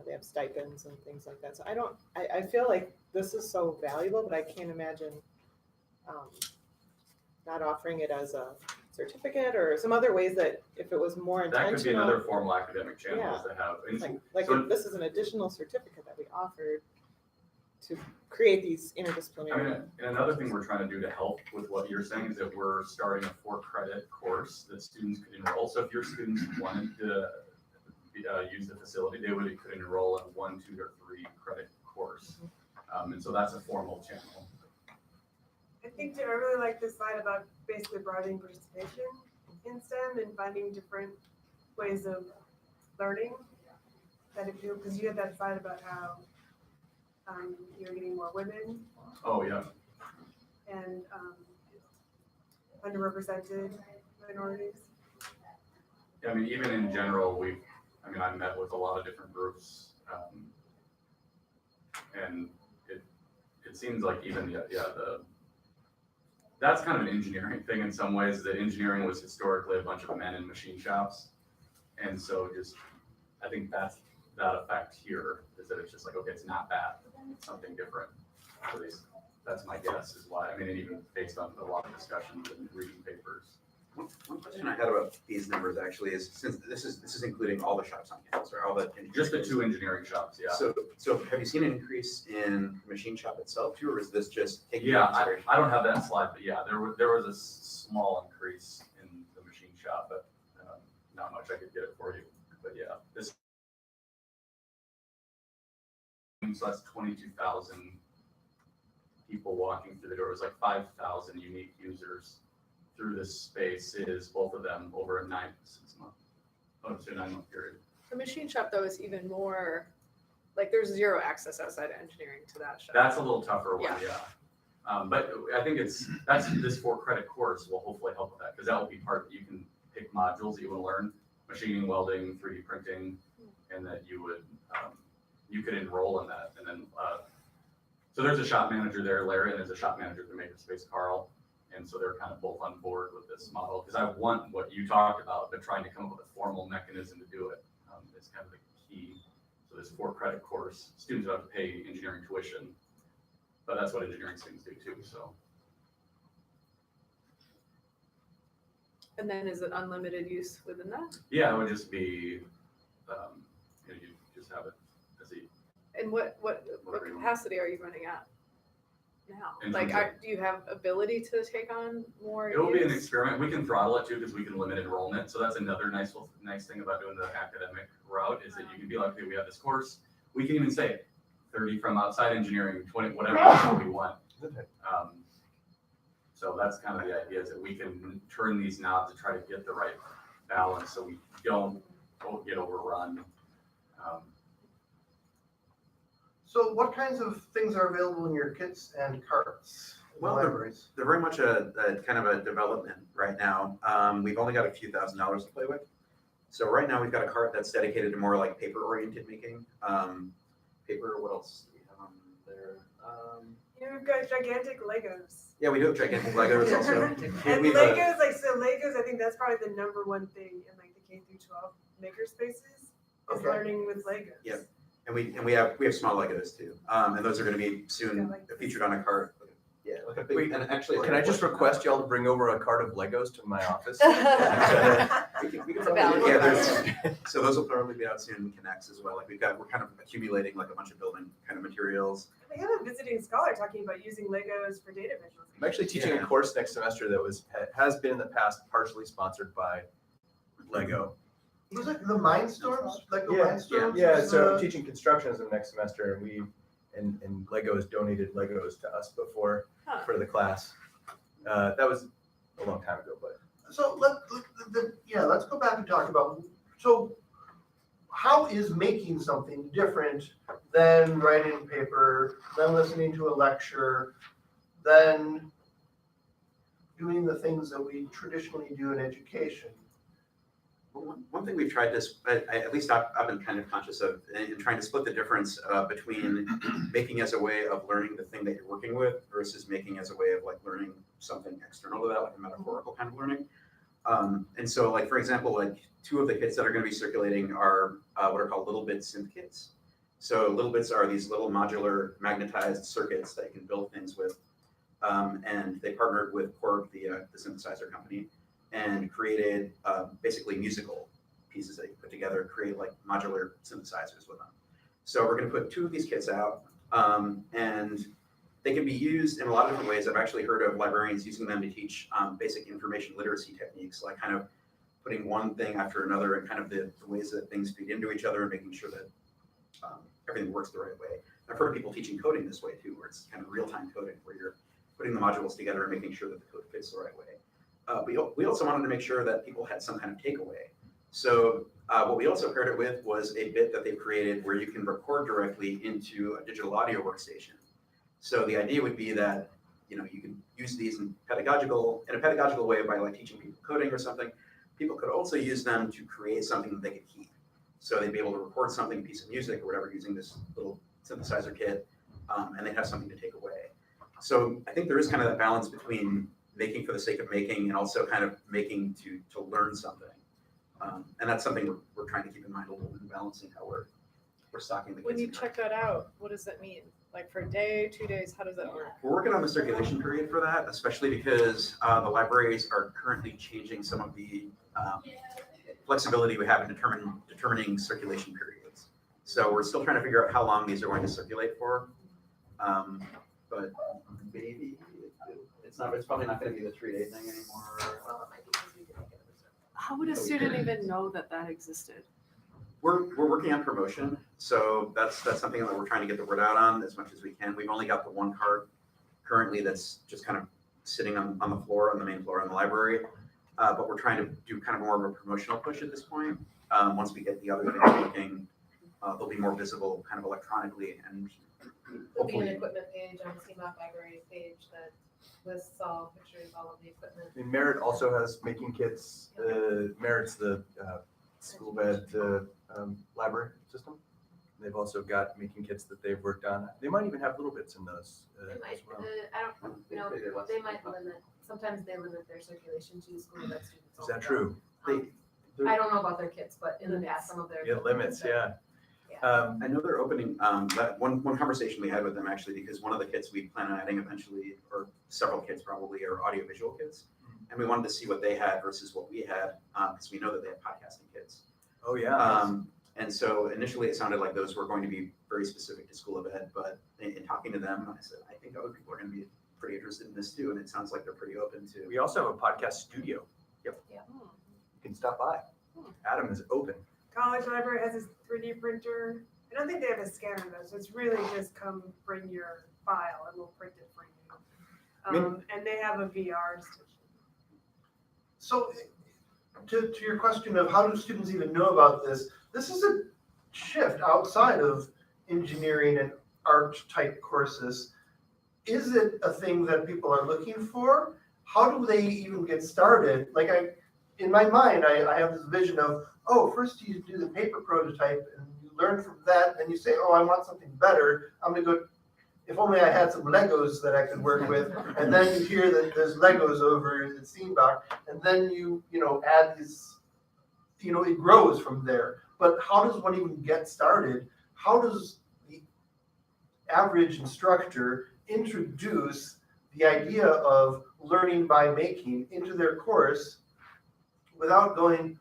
they have stipends and things like that. So I feel like this is so valuable, but I can't imagine not offering it as a certificate or some other ways that if it was more intentional. That could be another formal academic channel to have. If this is an additional certificate that we offered to create these interdisciplinary. And another thing we're trying to do to help with what you're saying is that we're starting a 4-credit course that students could enroll. So if your students wanted to use the facility, they could enroll in a 1, 2, or 3-credit course. And so that's a formal channel. I think I really like this slide about basically broadening participation in STEM and finding different ways of learning that if you, because you had that slide about how you're getting more women. Oh, yeah. And underrepresented minorities. Yeah, I mean, even in general, I've met with a lot of different groups, and it seems like even that's kind of an engineering thing in some ways. That engineering was historically a bunch of men in machine shops, and so I think that's that effect here is that it's just like, okay, it's not bad, it's something different. At least that's my guess is why. I mean, and even based on a lot of discussions and reading papers. One question I had about these numbers actually is, since this is including all the shops on campus, or all the Just the 2 engineering shops, yeah. So have you seen an increase in the machine shop itself too, or is this just taking? Yeah, I don't have that slide, but yeah, there was a small increase in the machine shop, but not much. I could get it for you, but yeah, so that's 22,000 people walking through the door. It was like 5,000 unique users through this space. Is both of them over a 9-month period. The machine shop though is even more, like there's zero access outside of engineering to that shop. That's a little tougher one, yeah. But I think this 4-credit course will hopefully help with that, because that will be part, you can pick modules that you want to learn, machining, welding, 3D printing, and that you could enroll in that. And then, so there's a shop manager there, Larry, and there's a shop manager at the Makerspace, Carl. And so they're kind of both on board with this model, because I want what you talked about, but trying to come up with a formal mechanism to do it is kind of the key. So this 4-credit course, students don't have to pay engineering tuition, but that's what engineering students do too, so. And then is it unlimited use within that? Yeah, it would just be, you just have it as a. And what capacity are you running at now? In Like, terms do you have ability to take on more? It will be an use? experiment. We can throttle it too, because we can limit enrollment. So that's another nice thing about doing the academic route, is that you can be like, okay, we have this course. We can even say 30 from outside engineering, 20, whatever we want. So that's kind of the idea, is that we can turn these knobs to try to get the right balance, so we don't get overrun. So what kinds of things are available in your kits and carts? Well, they're very much a kind of a development right now. We've only got a few $1,000s to play with. So right now we've got a cart that's dedicated to more like paper-oriented making. Paper, what else do we have? there? You've got gigantic Legos. Yeah, we do have gigantic Legos also. And We've, Legos, I think that's probably the number one thing in like the K through 12 makerspaces is Okay. learning with Legos. Yeah. And we have small Legos too, and those are going to be soon Yeah, like this. featured on a cart. Yeah, like a big. Wait, and actually, Can I just request y'all to bring over a cart of Legos to my office? We can It's a valid yeah, request. so those will probably be out soon in Connects as well. Like we're kind of accumulating like a bunch of building kind of materials. We have a visiting scholar talking about using Legos for data visualization. I'm actually teaching Yeah. a course next semester that has been in the past partially sponsored by Lego. Was it the Mindstorms? Like the Yeah, Mindstorms? Yeah, is so I'm the- teaching constructionism next semester, and Lego has donated Legos to us before Huh. for the class. That was a long time ago, but So let's go back and talk about, so how is making something different than writing paper, than listening to a lecture, than doing the things that we traditionally do in education? One thing we've tried to, at least I've been kind of conscious of, in trying to split the difference between making as a way of learning the thing that you're working with versus making as a way of like learning something external to that, like a metaphorical kind of learning. And so like, for example, like two of the kits that are going to be circulating are what are called little bit synth kits. So little bits are these little modular magnetized circuits that you can build things with. And they partnered with Korg, the synthesizer company, and created basically musical pieces that you put together, create like modular synthesizers with them. So we're going to put two of these kits out, and they can be used in a lot of different ways. I've actually heard of librarians using them to teach basic information literacy techniques, like kind of putting one thing after another and kind of the ways that things feed into each other and making sure that everything works the right way. I've heard of people teaching coding this way too, where it's kind of real-time coding, where you're putting the modules together and making sure that the code fits the right way. We also wanted to make sure that people had some kind of takeaway. So what we also paired it with was a bit that they've created where you can record directly into a digital audio workstation. So the idea would be that you can use these in a pedagogical way by like teaching people coding or something. People could also use them to create something that they could keep. So they'd be able to record something, a piece of music or whatever, using this little synthesizer kit, and they'd have something to take away. So I think there is kind of that balance between making for the sake of making and also kind of making to learn something. And that's something we're trying to keep in mind a little bit in balancing how we're stocking the kids. When you check that out, what does that mean? Like for a day, 2 days, how does that work? We're working on the circulation period for that, especially because the libraries are currently changing some of the flexibility we have in determining circulation periods. So we're still trying to figure out how long these are going to circulate for. But maybe it's probably not going to be the 3-day thing anymore. Well, it might be because we didn't get it. How would a student even know that that existed? We're working on promotion, so that's something that we're trying to get the word out on as much as we can. We've only got the one card currently that's just kind of sitting on the floor, on the main floor in the library. But we're trying to do kind of more of a promotional push at this point. Once we get the other things working, they'll be more visible kind of electronically, and There'll be an hopefully, equipment page on the Steamboat Library page that lists all pictures, all of the equipment. I mean, Merit also has making kits. Merit's the school bed library system. They've also got making kits that they've worked on. They might even have little bits in those They as might, well. I don't, they might limit, sometimes they limit their circulation to school ed students. Is that only. true? I don't know about their kids, but in the past, some of their. It limits, yeah. I know they're opening, that one conversation we had with them actually, because one of the kits we plan on adding eventually, or several kits probably, are audiovisual kits. And we wanted to see what they had versus what we had, because we know that they have podcasting kits. Oh, yeah. And so initially it sounded like those were going to be very specific to School of Ed, but in talking to them, I said, I think other people are going to be pretty interested in this too, and it sounds like they're pretty open to. We also have a podcast studio. Yep. Yeah. You can stop by. Adam is open. College library has a 3D printer. I don't think they have a scanner though, so it's really just come bring your file and we'll print it for you. And they have a VR station. So to your question of how do students even know about this, this is a shift outside of engineering and art type courses. Is it a thing that people are looking for? How do they even get started? Like in my mind, I have this vision of, oh, first you do the paper prototype and you learn from that, and you say, oh, I want something better. I'm gonna go if only I had some Legos that I could work with, and then you hear that there's Legos over in Steenbach, and then you add these, it grows from there. But how does one even get started? How does the average instructor introduce the idea of learning by making into their course without going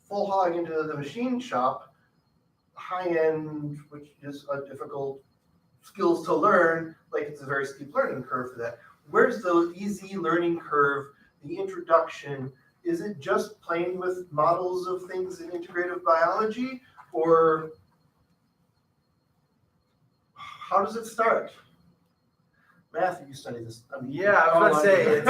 full hog into the machine shop, high end, which is a difficult skills to learn, like it's a very steep learning curve for that. Where's the easy learning curve, the introduction? Is it just playing with models of things in integrative biology, or how does it start? Matthew, you study this. Yeah, I was about to say,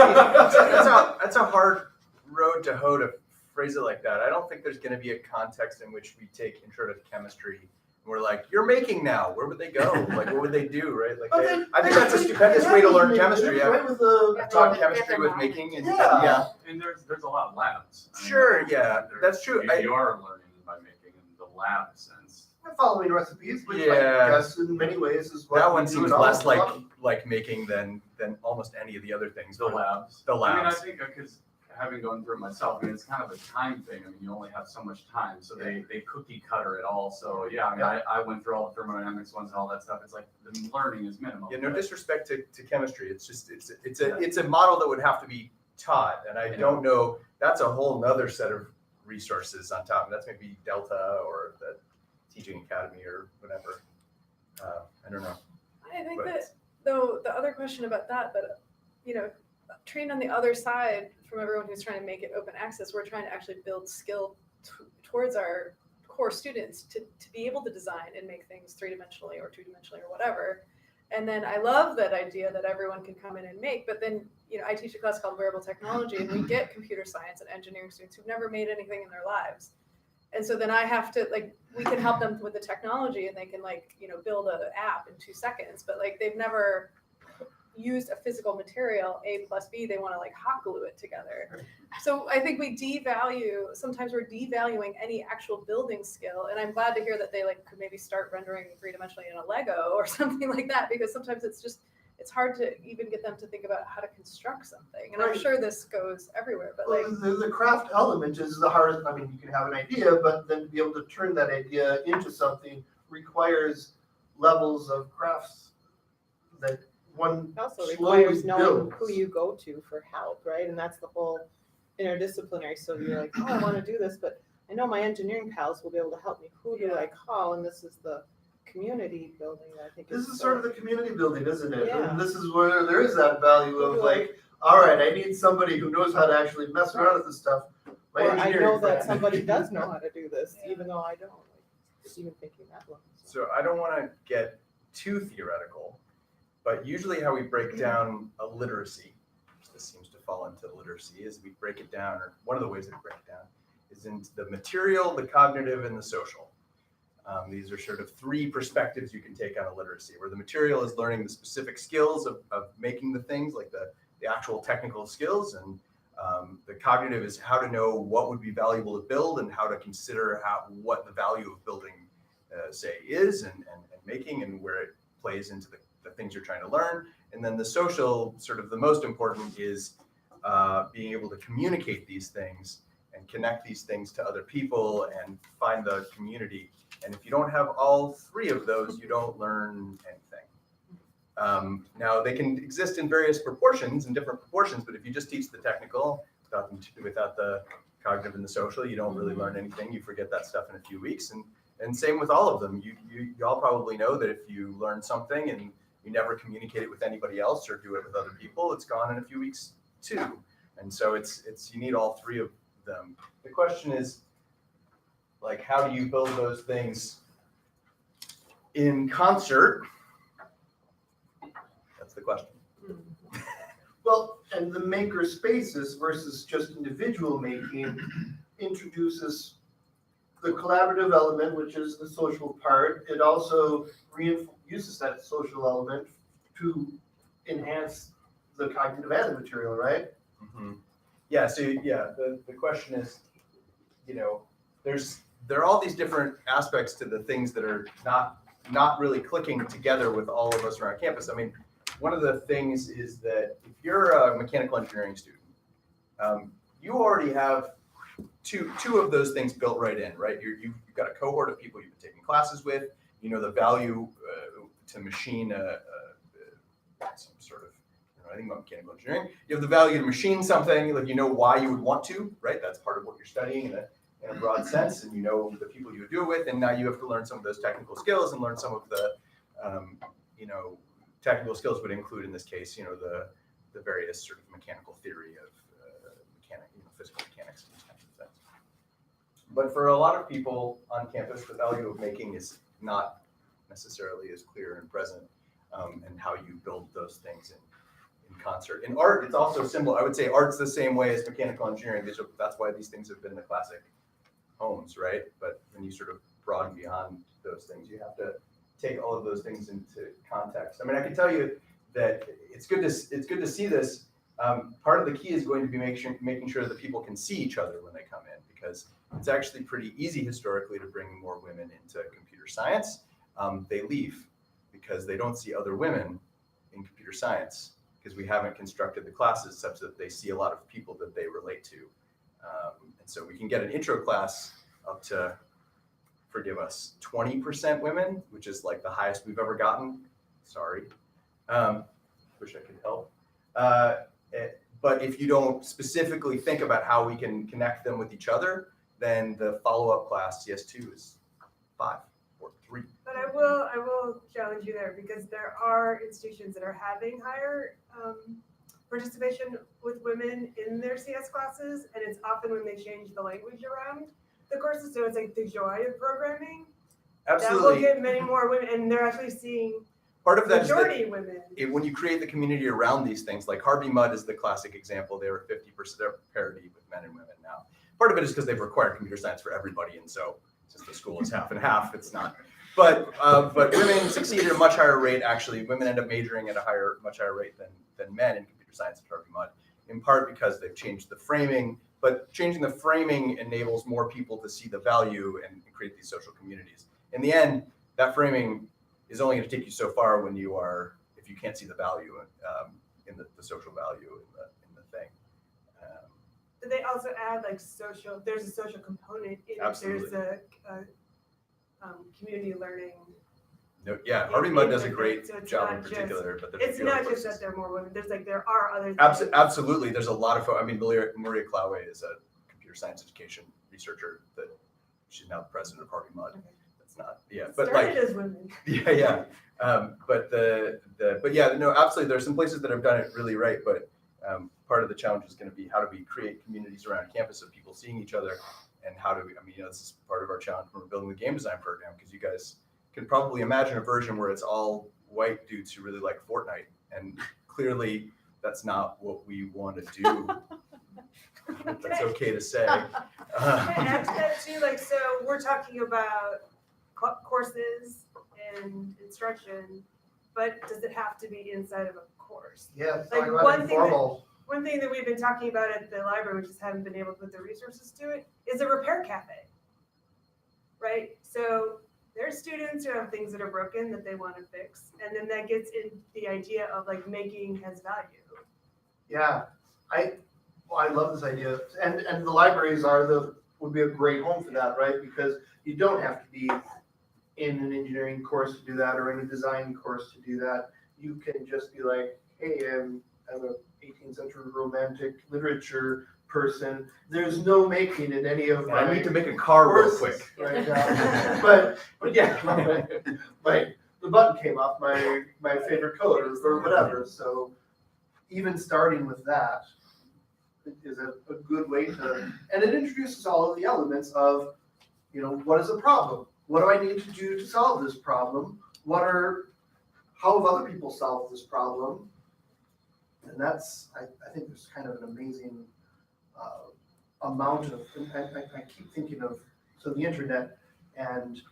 that's a hard road to hoe to phrase it like that. I don't think there's going to be a context in which we take intro to chemistry and we're like, you're making now. Where would they go? Like, what would they do, right? Like, I think that's a stupendous way to learn chemistry. I've taught chemistry with making, and yeah. And there's a lot of labs. Sure, yeah, that's true. You are learning by making in the lab sense. We're following recipes, which I guess in many ways is what that we one do seems in all less of like making than almost any of the other things. The labs. The I mean, I labs. think because having gone through it myself, I mean, it's kind of a time thing. I mean, you only have so much time, so they cookie cutter it all. So yeah, I mean, I went through all the thermodynamics ones and all that stuff. It's like the learning is minimal. Yeah, no disrespect to chemistry. It's just it's a model that would have to be taught, and I don't know. That's a whole nother set of resources on top. That's maybe Delta or the Teaching Academy or whatever. I don't know. I think that though the other question about that, trained on the other side from everyone who's trying to make it open access, we're trying to actually build skill towards our core students to be able to design and make things 3-dimensionally or 2-dimensionally or whatever. And then I love that idea that everyone can come in and make, but then, I teach a class called wearable technology, and we get computer science and engineering students who've never made anything in their lives. And so then I have to, we can help them with the technology and they can build an app in 2 seconds, but they've never used a physical material, A plus B, they want to hot glue it together. So I think sometimes we're devaluing any actual building skill. And I'm glad to hear that they could maybe start rendering 3-dimensionally in a Lego or something like that, because sometimes it's hard to even get them to think about how to construct something. And I'm sure this goes everywhere, but the craft element is the hardest. I mean, you can have an idea, but then to be able to turn that idea into something requires levels of crafts that one Also slowly requires knowing builds. who you go to for help, right? And that's the whole interdisciplinary. So you're like, oh, I want to do this, but I know my engineering pals will be able to help me. Who do I call? And this is the community building that I think This is sort of the community building, isn't it? Yeah. And this is where there is that value of all right, I need somebody who knows how to actually mess around with this stuff. My or I engineering know that friend. somebody does know how to do this, even though I don't. Just even thinking that one. So I don't want to get too theoretical, but usually how we break down a literacy, this seems to fall into literacy, is we break it down, or one of the ways that we break it down is into the material, the cognitive, and the social. These are sort of 3 perspectives you can take on a literacy, where the material is learning the specific skills of making the things, like the actual technical skills, and the cognitive is how to know what would be valuable to build and how to consider what the value of building, say, is and making, and where it plays into the things you're trying to learn. And then the social, sort of the most important, is being able to communicate these things and connect these things to other people and find the community. And if you don't have all 3 of those, you don't learn anything. Now, they can exist in various proportions, in different proportions, but if you just teach the technical without the cognitive and the social, you don't really learn anything. You forget that stuff in a few weeks. And same with all of them. You all probably know that if you learn something and you never communicate it with anybody else or do it with other people, it's gone in a few weeks too. And so it's you need all 3 of them. The question is, how do you build those things in concert? That's the question. Well, and the makerspaces versus just individual making introduces the collaborative element, which is the social part. It also uses that social element to enhance the cognitive and the material, right? Mm-hmm. Yeah. So the question is, there are all these different aspects to the things that are not not really clicking together with all of us around campus. I mean, one of the things is that if you're a mechanical engineering student, you already have two of those things built right in, right? You've got a cohort of people you've been taking classes with. You know the value to machine some sort of, anything about mechanical engineering. You have the value to machine something, like you know why you would want to, right? That's part of what you're studying in a broad sense, and you know the people you would do it with, and now you have to learn some of those technical skills and learn some of the, technical skills would include in this case, the various sort of mechanical theory of physical mechanics and these kinds of things. But for a lot of people on campus, the value of making is not necessarily as clear and present, and how you build those things in concert. In art, it's also similar. I would say art's the same way as mechanical engineering. That's why these things have been the classic homes, right? But when you sort of broaden beyond those things, you have to take all of those things into context. I mean, I can tell you that it's good to see this. Part of the key is going to be making sure that people can see each other when they come in, because it's actually pretty easy historically to bring more women into computer science. They leave because they don't see other women in computer science, because we haven't constructed the classes such that they see a lot of people that they relate to. And so we can get an intro class up to, forgive us, 20% women, which is like the highest we've ever gotten. Sorry. Wish I could help. But if you don't specifically think about how we can connect them with each other, then the follow-up class, CS2, is 5 or 3. But I will challenge you there, because there are institutions that are having higher participation with women in their CS classes, and it's often when they change the language around the courses. So it's like the joy of programming. Absolutely. That will get many more women, and they're actually seeing part of that majority is that women. when you create the community around these things, like Harvey Mudd is the classic example. They were 50%, they're parity with men and women now. Part of it is because they've required computer science for everybody, and so since the school is half and half, it's not. But women succeed at a much higher rate. Actually, women end up majoring at a much higher rate than men in computer science at Harvey Mudd, in part because they've changed the framing. But changing the framing enables more people to see the value and create these social communities. In the end, that framing is only going to take you so far if you can't see the value in the social value in the thing. But they also add there's a social component in it. Absolutely. There's a community learning. No, yeah, Harvey Mudd does a great So it's job in not just- particular, but It's not just that there are more women. There's there are other things. Absolutely, there's a lot of. I mean, Maria Klawe is a computer science education researcher that she's now the president of Harvey Mudd. Okay. That's not, yeah, It but started as women. yeah. But yeah, no, absolutely. There's some places that have done it really right, but part of the challenge is going to be how do we create communities around campus of people seeing each other, and how do we? I mean, this is part of our challenge when we're building the game design program, because you guys can probably imagine a version where it's all white dudes who really like Fortnite, and clearly that's not what we want to do. That's okay to say. Add to that too, so we're talking about courses and instruction, but does it have to be inside of a course? Yeah, it's Like talking about one thing informal. One thing that we've been talking about at the library, we just haven't been able to put the resources to it, is a repair cafe, right? So there's students who have things that are broken that they want to fix, and then that gets in the idea of making has value. Yeah, I love this idea, and the libraries would be a great home for that, right? Because you don't have to be in an engineering course to do that, or in a design course to do that. You can just be like, hey, I'm a 18th century romantic literature person. There's no making in any of my. I need to make a car real courses quick. right now. but yeah, the button came off my favorite color or whatever. So even starting with that is a good way to, and it introduces all of the elements of, what is a problem? What do I need to do to solve this problem? How have other people solved this problem? And that's, I think there's kind of an amazing amount of, I keep thinking of, the internet and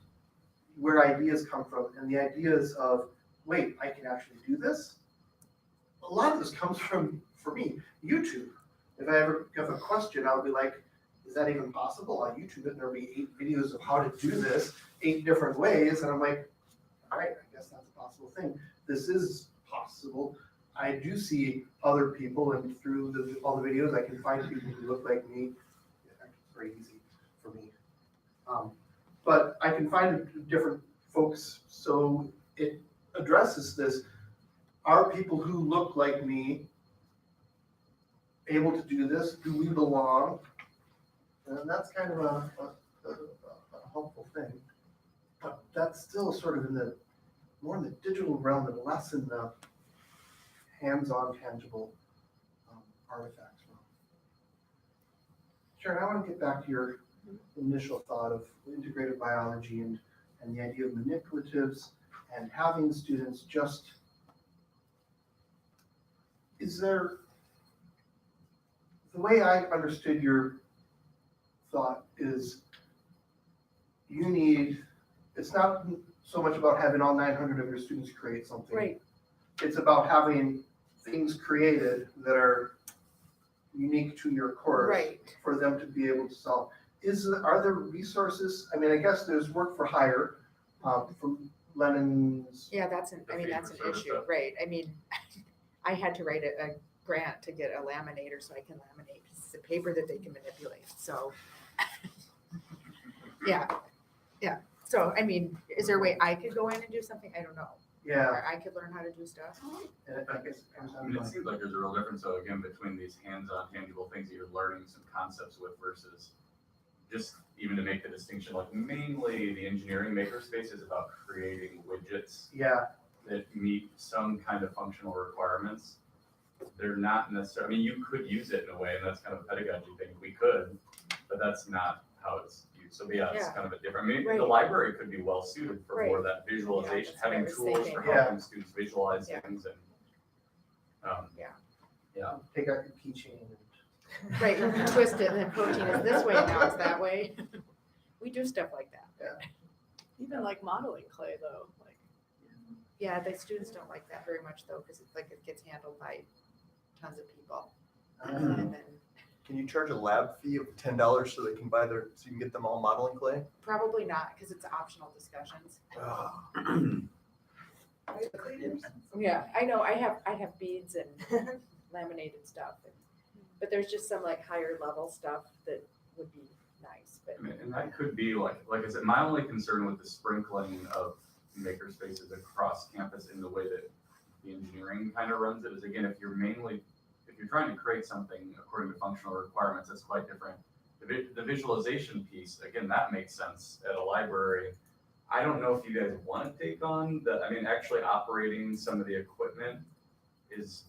where ideas come from, and the ideas of, wait, I can actually do this? A lot of this comes from, for me, YouTube. If I ever have a question, I'll be like, is that even possible? On YouTube, and there'll be 8 videos of how to do this 8 different ways, and I'm like, all right, I guess that's a possible thing. This is possible. I do see other people, and through all the videos, I can find people who look like me. It's very easy for me. But I can find different folks, so it addresses this. Are people who look like me able to do this? Do we belong? And that's kind of a helpful thing. But that's still sort of more in the digital realm and less in the hands-on, tangible artifacts realm. Sharon, I want to get back to your initial thought of integrated biology and the idea of manipulatives and having students just, is there, the way I understood your thought is it's not so much about having all 900 of your students create something. Right. It's about having things created that are unique to your course Right. for them to be able to solve. Are there resources? I mean, I guess there's work for hire from Lennon's. Yeah, that's an issue, right? I mean, I had to write a grant to get a laminator so I can laminate pieces of paper that they can manipulate. So, yeah. So, I mean, is there a way I could go in and do something? I don't know. Yeah, Or I could learn how to do stuff. and I guess it comes I down mean, to it seems like there's a real difference, though, again, between these hands-on tangible things that you're learning some concepts with versus just even to make the distinction, like mainly the engineering makerspace is about creating widgets yeah, that meet some kind of functional requirements. They're not necessarily, I mean, you could use it in a way, and that's kind of a pedagogy thing, we could, but that's not how it's used. So yeah, it's Yeah. kind of a different, I mean, Right. the library could be well suited for more Right. of that visualization, that's what I having was tools thinking. for Yeah. helping students visualize Yeah. things and, take out your keychain and. Right, you can twist it and then protein is this way, now it's that way. We do stuff like that. Even like modeling clay though, like. Yeah, the students don't like that very much though, because it's like it gets handled by tons of people. And then Can you charge a lab fee of $10 so they can so you can get them all modeling clay? probably not, because it's optional discussions. Yeah, I know, I have beads and laminated stuff, but there's just some like higher level stuff that would be nice, but. I mean, and that could be like I said, my only concern with the sprinkling of makerspaces across campus in the way that the engineering kind of runs it is, again, if you're trying to create something according to functional requirements, that's quite different. The visualization piece, again, that makes sense at a library. I don't know if you guys want to take on actually operating some of the equipment is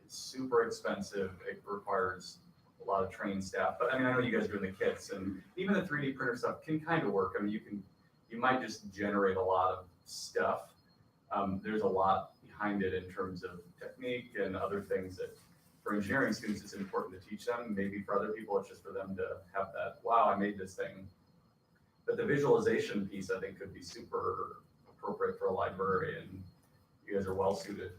super expensive. It requires a lot of trained staff, but I know you guys are doing the kits, and even the 3D printer stuff can kind of work. I mean, you might just generate a lot of stuff. There's a lot behind it in terms of technique and other things that for engineering students, it's important to teach them. Maybe for other people, it's just for them to have that, wow, I made this thing. But the visualization piece, I think, could be super appropriate for a library, and you guys are well suited.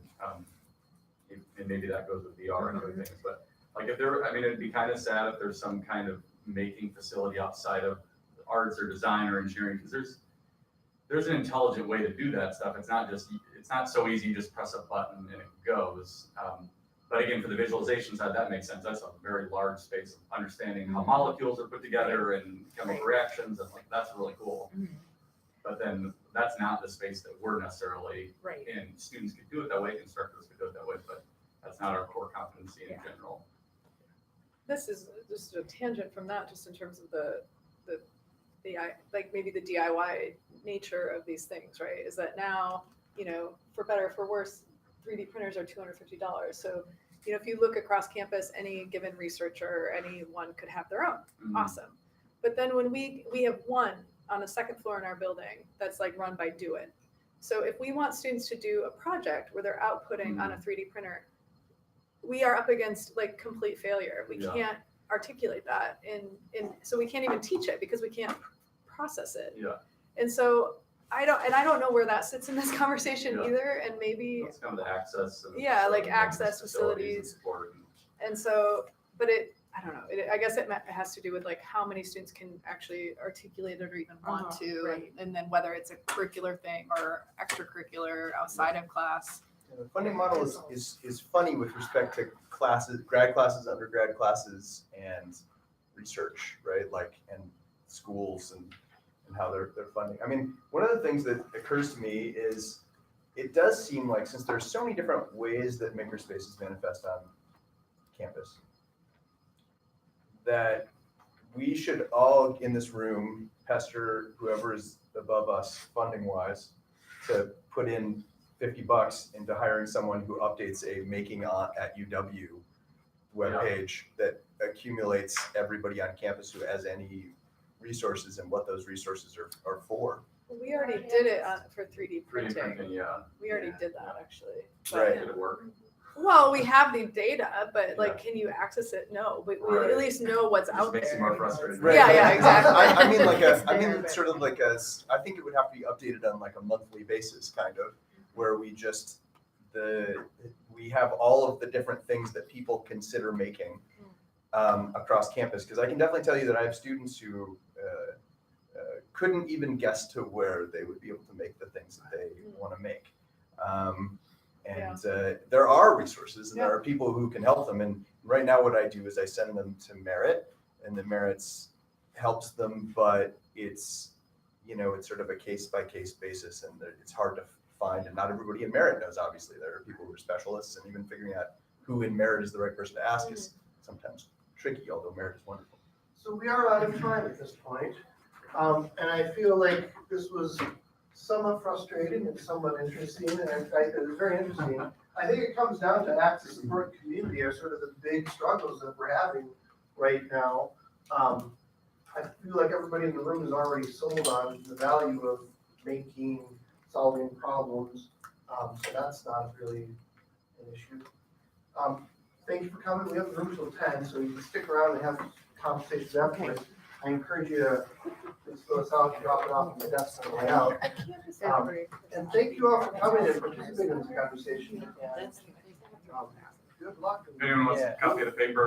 And maybe that goes with VR and other things, but like it'd be kind of sad if there's some kind of making facility outside of arts or design or engineering, because there's an intelligent way to do that stuff. It's not so easy, you just press a button and it goes. But again, for the visualization side, that makes sense. That's a very large space of understanding how molecules are put together and chemical reactions, and like that's really cool. But then that's not the space that we're necessarily Right. in. Students could do it that way, instructors could do it that way, but that's not our core competency in general. This is just a tangent from that, just in terms of the like maybe the DIY nature of these things, right? Is that now, for better or for worse, 3D printers are $250. So, if you look across campus, any given researcher, anyone could have their own. Mhm. Awesome. But then when we have one on the second floor in our building that's like run by Do It. So if we want students to do a project where they're outputting on a 3D printer, we are up against like complete failure. We Yeah. can't articulate that so we can't even teach it because we can't process it. Yeah, And so I don't know where that sits in this conversation Yeah. either. And maybe, it's kind of the access. And like facilities access and facilities. support and- and so, but I don't know, I guess it has to do with like how many students can actually articulate it or even want Uh-huh, to, right. and then whether it's a curricular thing or extracurricular outside of class. And the funding model is funny with respect to classes, grad classes, undergrad classes, and research, right? Like, and schools and how they're funding. I mean, one of the things that occurs to me is it does seem like, since there's so many different ways that makerspaces manifest on campus, that we should all in this room pester whoever is above us funding wise to put in $50 into hiring someone who updates a making at UW webpage that accumulates everybody on campus who has any resources and what those resources are for. We already did it for 3D 3D printing. printing, yeah. We already did that actually. Right. Did it work? Well, we have the data, but like, can you access it? No, but we Right. at least know what's Just out makes you there. more frustrated. Right. Yeah, yeah, exactly. I mean like It's I there, mean but- sort of like I think it would have to be updated on like a monthly basis, kind of, where we just we have all of the different things that people consider making across campus. Because I can definitely tell you that I have students who couldn't even guess to where they would be able to make the things that they want to make. There are resources and there are people who can help them. And right now what I do is I send them to Merit, and the Merit's helps them, but it's, it's sort of a case by case basis, and it's hard to find. And not everybody in Merit knows, obviously. There are people who are specialists, and even figuring out who in Merit is the right person to ask is sometimes tricky, although Merit is wonderful. So we are out of time at this point. And I feel like this was somewhat frustrating and somewhat interesting, and it was very interesting. I think it comes down to access, support, and community are sort of the big struggles that we're having right now. I feel like everybody in the room is already sold on the value of solving problems, so that's not really an issue. Thank you for coming. We have the room till 10, so you can stick around and have conversations afterwards. I encourage you to fill us out, drop it off on the desk on the way out. And thank you all for coming and participating in this conversation. Good luck. If anyone wants a copy of the paper,